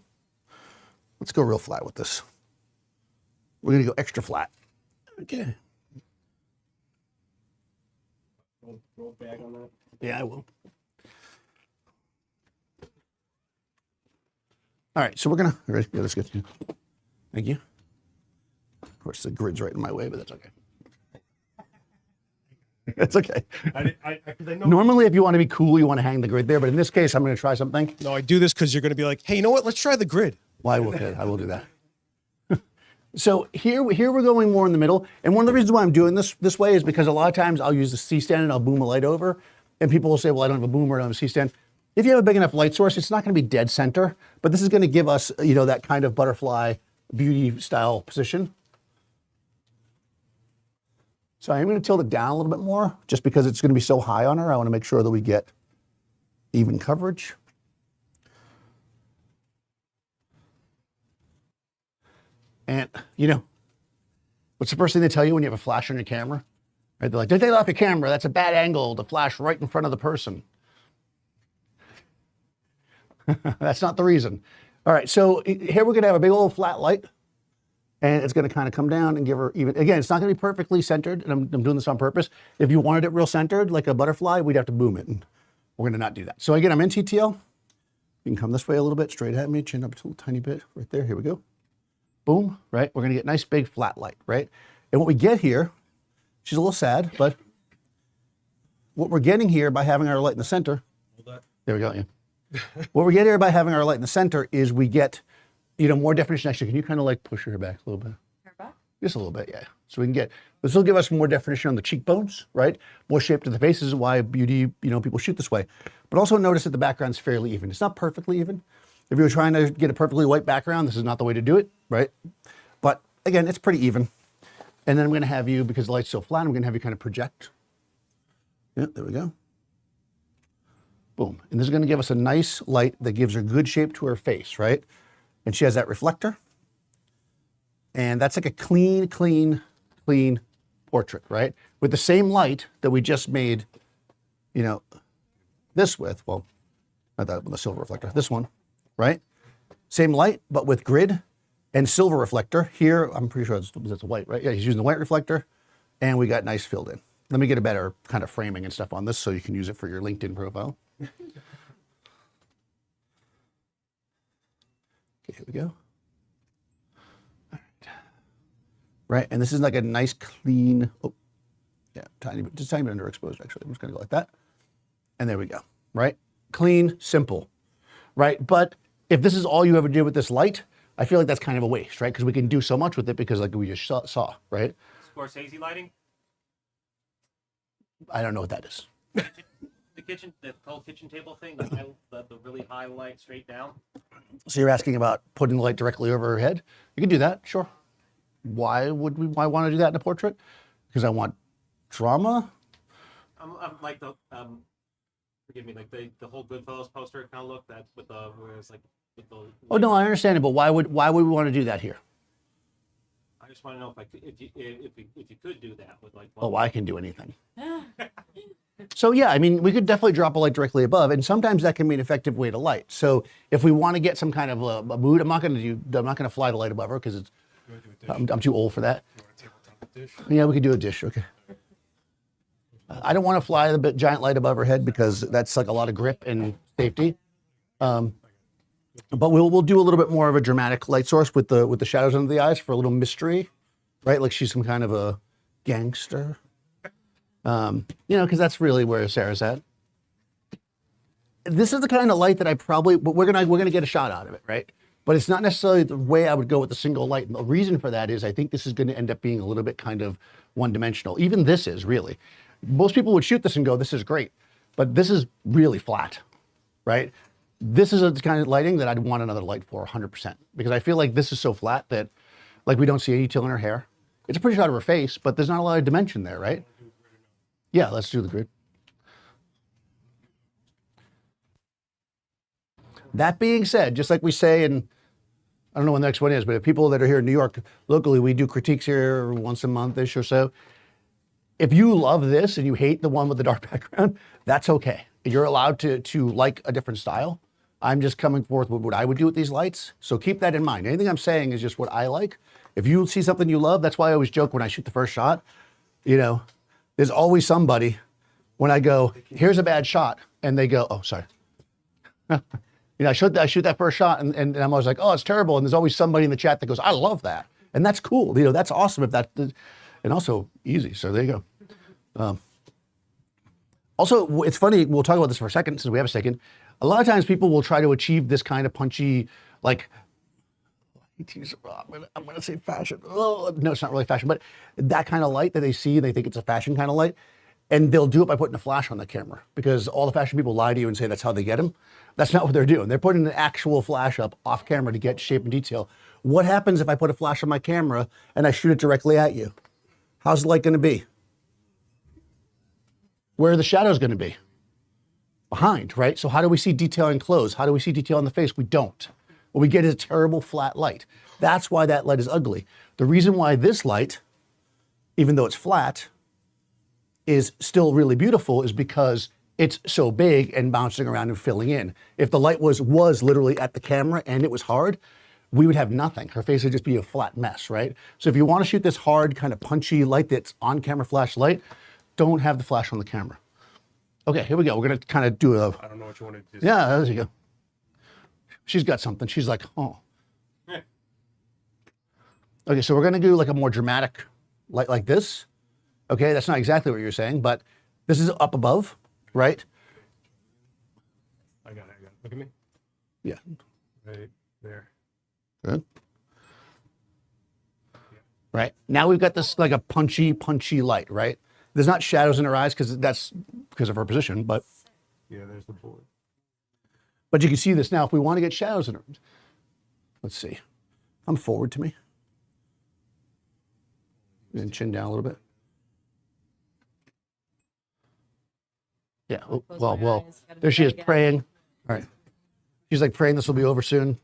Let's go real flat with this. We're gonna go extra flat. Okay. Roll bag on that. Yeah, I will. All right, so we're gonna, ready? Yeah, that's good. Thank you. Of course, the grid's right in my way, but that's okay. That's okay. I know. Normally, if you want to be cool, you want to hang the grid there, but in this case, I'm going to try something. No, I do this because you're going to be like, hey, you know what? Let's try the grid. Well, I will do that. So here we're going more in the middle, and one of the reasons why I'm doing this way is because a lot of times I'll use the C-stand and I'll boom a light over, and people will say, well, I don't have a boomer, I don't have a C-stand. If you have a big enough light source, it's not going to be dead center, but this is going to give us, you know, that kind of butterfly beauty style position. So I'm going to tilt it down a little bit more just because it's going to be so high on her. I want to make sure that we get even coverage. And, you know, what's the first thing they tell you when you have a flash on your camera? Right? They're like, don't take it off your camera. That's a bad angle to flash right in front of the person. That's not the reason. All right, so here we're going to have a big old flat light. And it's going to kind of come down and give her even, again, it's not going to be perfectly centered, and I'm doing this on purpose. If you wanted it real centered, like a butterfly, we'd have to boom it, and we're going to not do that. So again, I'm in TTL. You can come this way a little bit, straight at me, chin up a little tiny bit, right there, here we go. boom, right? We're gonna get nice big flat light, right? And what we get here, she's a little sad, but what we're getting here by having our light in the center, there we go, yeah. What we get here by having our light in the center is we get, you know, more definition. Actually, can you kind of like push her back a little bit? Her back? Just a little bit, yeah. So we can get, this will give us more definition on the cheekbones, right? More shape to the face. This is why beauty, you know, people shoot this way. But also notice that the background's fairly even. It's not perfectly even. If you're trying to get a perfectly white background, this is not the way to do it, right? But again, it's pretty even. And then I'm gonna have you, because the light's so flat, I'm gonna have you kind of project. Yeah, there we go. Boom. And this is gonna give us a nice light that gives her good shape to her face, right? And she has that reflector. And that's like a clean, clean, clean portrait, right? With the same light that we just made, you know, this with, well, not that one, the silver reflector, this one, right? Same light, but with grid and silver reflector. Here, I'm pretty sure it's white, right? Yeah, he's using the white reflector, and we got nice filled in. Let me get a better kind of framing and stuff on this so you can use it for your LinkedIn profile. Okay, here we go. All right. Right, and this is like a nice clean, oh, yeah, tiny bit, just tiny bit underexposed actually. I'm just gonna go like that. And there we go, right? Clean, simple, right? But if this is all you ever do with this light, I feel like that's kind of a waste, right? Because we can do so much with it because like we just saw, right? Scorsese lighting? I don't know what that is. The whole kitchen table thing, the really high light straight down. So you're asking about putting the light directly over her head? You can do that, sure. Why would we want to do that in a portrait? Because I want drama? I'm like the forgive me, like the whole Goodfellas poster kind of look that with the where it's like with the. Oh no, I understand it, but why would we want to do that here? I just want to know if you could do that with like. Oh, I can do anything. So yeah, I mean, we could definitely drop a light directly above, and sometimes that can be an effective way to light. So if we want to get some kind of a mood, I'm not going to fly the light above her because it's I'm too old for that. Yeah, we could do a dish. Okay. I don't want to fly the giant light above her head because that's like a lot of grip and safety. But we'll do a little bit more of a dramatic light source with the shadows under the eyes for a little mystery, right? Like she's some kind of a gangster. You know, because that's really where Sarah's at. This is the kind of light that we're gonna get a shot out of it, right? But it's not necessarily the way I would go with the single light. And the reason for that is I think this is going to end up being a little bit kind of one-dimensional. Even this is really. Most people would shoot this and go, "This is great," but this is really flat, right? This is the kind of lighting that I'd want another light for 100% because I feel like this is so flat that, like, we don't see any detail in her hair. It's a pretty shot of her face, but there's not a lot of dimension there, right? Yeah, let's do the grid. That being said, just like we say, and I don't know when the next one is, but if people that are here in New York, locally, we do critiques here once a month-ish or so. If you love this and you hate the one with the dark background, that's okay. You're allowed to like a different style. I'm just coming forth with what I would do with these lights. So keep that in mind. Anything I'm saying is just what I like. If you see something you love, that's why I always joke when I shoot the first shot, you know, there's always somebody when I go, here's a bad shot, and they go, oh, sorry. You know, I shoot that first shot, and I'm always like, oh, it's terrible. And there's always somebody in the chat that goes, I love that. And that's cool. You know, that's awesome if that, and also easy. So there you go. Also, it's funny, we'll talk about this for a second, since we have a second. A lot of times people will try to achieve this kind of punchy, like, I'm going to say fashion. Oh, no, it's not really fashion, but that kind of light that they see, they think it's a fashion kind of light. And they'll do it by putting a flash on the camera because all the fashion people lie to you and say that's how they get them. That's not what they're doing. They're putting an actual flash up off camera to get shape and detail. What happens if I put a flash on my camera and I shoot it directly at you? How's the light going to be? Where are the shadows going to be? Behind, right? So how do we see detail in clothes? How do we see detail in the face? We don't. What we get is a terrible flat light. That's why that light is ugly. The reason why this light, even though it's flat, is still really beautiful is because it's so big and bouncing around and filling in. If the light was literally at the camera and it was hard, we would have nothing. Her face would just be a flat mess, right? So if you want to shoot this hard, kind of punchy light that's on camera flash light, don't have the flash on the camera. Okay, here we go. We're gonna kind of do a. I don't know what you want to do. Yeah, there you go. She's got something. She's like, oh. Yeah. Okay, so we're gonna do like a more dramatic light like this. Okay, that's not exactly what you're saying, but this is up above, right? I got it. Look at me. Yeah. Right there. Good. Right. Now we've got this like a punchy light, right? There's not shadows in her eyes because that's because of her position, but Yeah, there's the bullet. but you can see this now. If we want to get shadows in her, let's see. Come forward to me. And chin down a little bit. Yeah. Oh, Close well, my well. eyes. Gotta There do she that is again. praying. All right. She's like praying this will be over soon.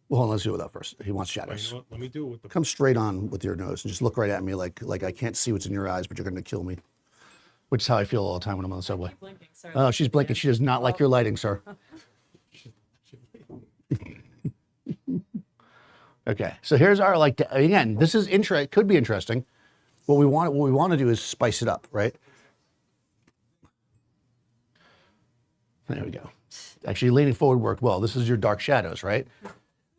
Well, hold on, let's do it without first. He wants Wait, you shadows. know what? Let me do it with the. Come straight on with your nose and just look right at me like I can't see what's in your eyes, but you're going to kill me. Which is how I feel all the time when I'm on the subway. Keep blinking, sir. Oh, she's blinking. She does not like your lighting, sir. Okay, so here's our again. This is could be interesting. What we want to do is spice it up, right? There we go. Actually, leaning forward worked well. This is your dark shadows, right?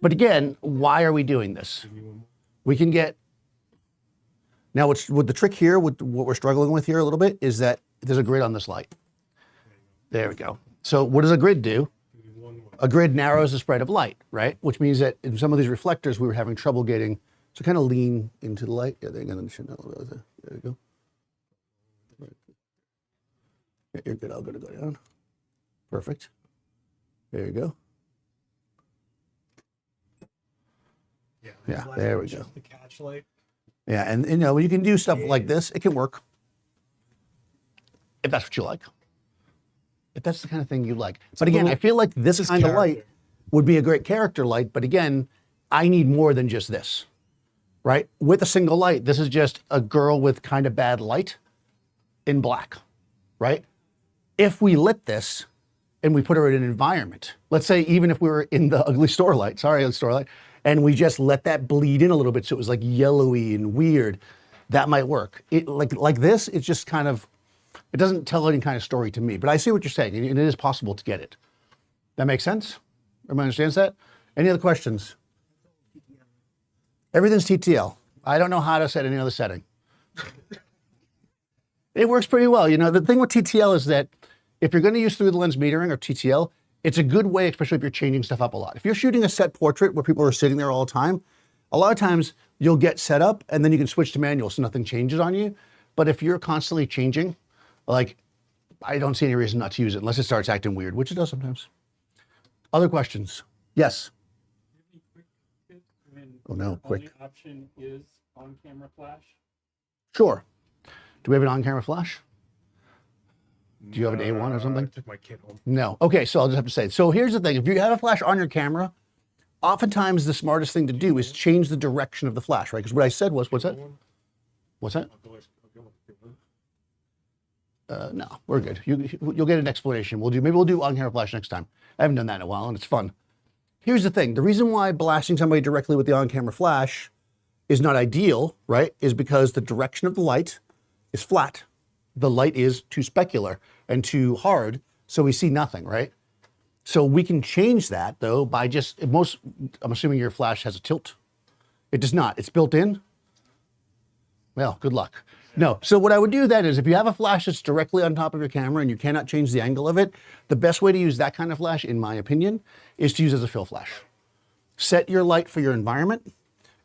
But again, why are we doing this? We can get now. What's with the trick here? What we're struggling with here a little bit is that there's a grid on this light. There we go. So what does a grid do? A grid narrows the spread of light, right? Which means that in some of these reflectors, we were having trouble getting, so kind of lean into the light. Yeah, they're going to a little bit there. There you go. Yeah, you're good. I'm going to go down. Perfect. There you go. Yeah, there we go. The catch light. Yeah, and you know, when you can do stuff like this, it can work. If that's what you like. If that's the kind of thing you like. But again, I feel like this kind of light would be a great character light, but again, I need more than just this, right? With a single light, this is just a girl with kind of bad light in black, right? If we lit this and we put her in an environment, let's say even if we were in the ugly store light, and we just let that bleed in a little bit so it was like yellowy and weird, that might work. It like this, it's just kind of, it doesn't tell any kind of story to me, but I see what you're saying, and it is possible to get it. That makes sense? Everybody understands that? Any other questions? Everything's TTL. I don't know how to set any other setting. It works pretty well. You know, the thing with TTL is that if you're going to use through the lens metering or TTL, it's a good way, especially if you're changing stuff up a lot. If you're shooting a set portrait where people are sitting there all the time, a lot of times you'll get set up and then you can switch to manual so nothing changes on you. But if you're constantly changing, like, I don't see any reason not to use it unless it starts acting weird, which it does sometimes. Other questions? Yes. Oh no, quick. Only option is on-camera flash. Sure. Do we have an on-camera flash? Do you have an A1 or something? I took my kid home. No. Okay, so I'll just have to say. So here's the thing. If you have a flash on your camera, oftentimes the smartest thing to do is change the direction of the flash, right? Because what I said was, what's that? What's that? No, we're good. You'll get an explanation. Maybe we'll do on-camera flash next time. I haven't done that in a while, and it's fun. Here's the thing. The reason why blasting somebody directly with the on-camera flash is not ideal, right, is because the direction of the light is flat. The light is too specular and too hard, so we see nothing, right? So we can change that, though, by just, I'm assuming your flash has a tilt. It does not. It's built in. Well, good luck. No, so what I would do then is if you have a flash that's directly on top of your camera and you cannot change the angle of it, the best way to use that kind of flash, in my opinion, is to use as a fill flash. Set your light for your environment,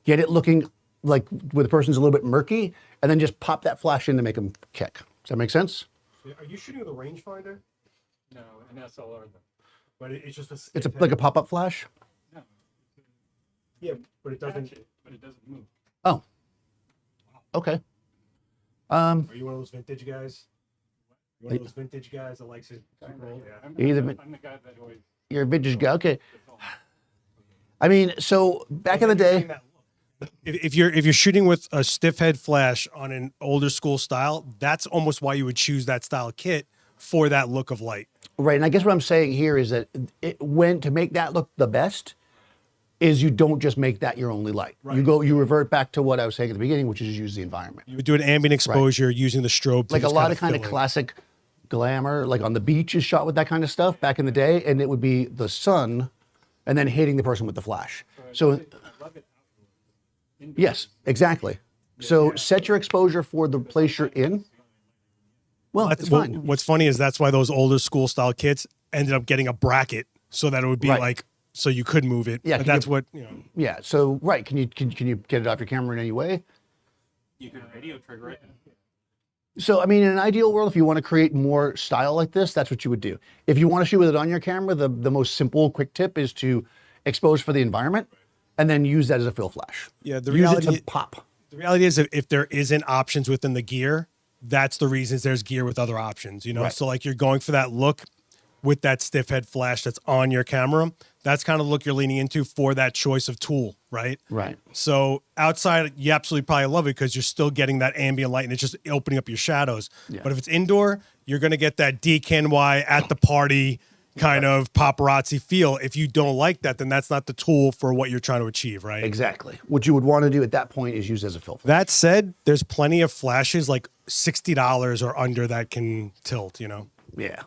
get it looking like where the person's a little bit murky, and then just pop that flash in to make them kick. Does that make sense? Are you shooting with a rangefinder? No, an SLR though. But it's just a. It's like a pop-up flash? No, Yeah, but it doesn't. catch it, but it doesn't move. Oh, okay. Are you one of those vintage guys? You one of those vintage guys that likes it? Roll? Yeah. I'm Either the guy that always. You're a vintage guy. Okay. I mean, so back in the day, If you're shooting with a stiff head flash on an older school style, that's almost why you would choose that style kit for that look of light. right, and I guess what I'm saying here is that to make that look the best is you don't just make that your only light. Right. You revert back to what I was saying at the beginning, which is use the environment. You would do an ambient exposure using the strobe. To Like a just lot of kind fill of in. classic glamour, like on the beach is shot with that kind of stuff back in the day, and it would be the sun and then hitting the person with the flash. So I love it outdoors. Yes, exactly. So set your exposure for the place you're in. Well, it's fine. What's funny is that's why those older school style kits ended up getting a bracket so that it would be Right. like, so you could move it. Yeah, But can that's you- what, you know. Yeah. So right, can you get it off your camera in any way? You can radio trigger it. So, I mean, in an ideal world, if you want to create more style like this, that's what you would do. If you want to shoot with it on your camera, the most simple, quick tip is to expose for the environment and then use that as a fill flash. Yeah, the Use reality, it to pop. the reality is if there isn't options within the gear, that's the reasons there's gear with other options, you know? Right. So like you're going for that look with that stiff head flash that's on your camera. That's kind of the look you're leaning into for that choice of tool, right? Right. So outside, you absolutely probably love it because you're still getting that ambient light and it's just opening up your shadows. Yeah. But if it's indoor, you're going to get that DKNY at the party kind of paparazzi feel. If you don't like that, then that's not the tool for what you're trying to achieve, right? Exactly. What you would want to do at that point is use it as a fill flash. That said, there's plenty of flashes like $60 or under that can tilt, you know? Yeah.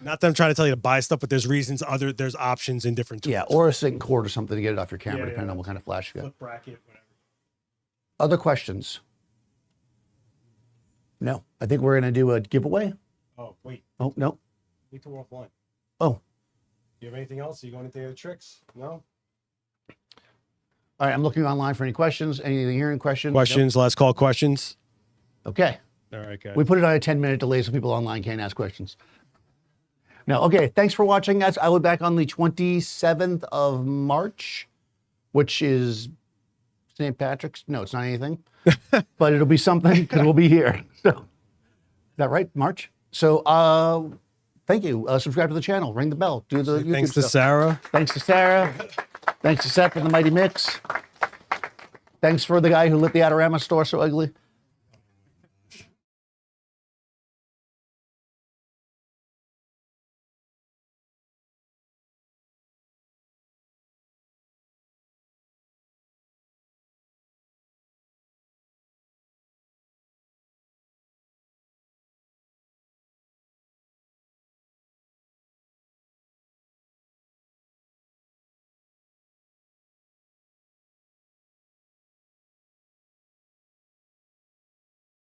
Not that I'm trying to tell you to buy stuff, but there's reasons there's options in different tools. Yeah. Or a sync cord or something to get it off your camera, Yeah, depending yeah. on what kind of flash you got. Flip bracket, whatever. Other questions? No. I think we're going to do a giveaway. Oh, wait. Oh, no. Wait till we're offline. Oh, Do you have anything else? Are you going into the other tricks? No? all right. I'm looking online for any questions. Anything here? Any questions? Questions, last call questions. Nope. Okay. All right, guys. We put it on a 10-minute delay so people online can't ask questions. No, okay. Thanks for watching, guys. I will be back on the 27th of March, which is St. Patrick's. No, it's not anything, but it'll be something because we'll be here. So, is that right? March? So, thank you. Subscribe to the channel. Ring the bell. Do the YouTube Thanks to stuff. Sarah. Thanks to Sarah. Thanks to Seth for the Mighty Mix. Thanks for the guy who lit the Adorama store so ugly.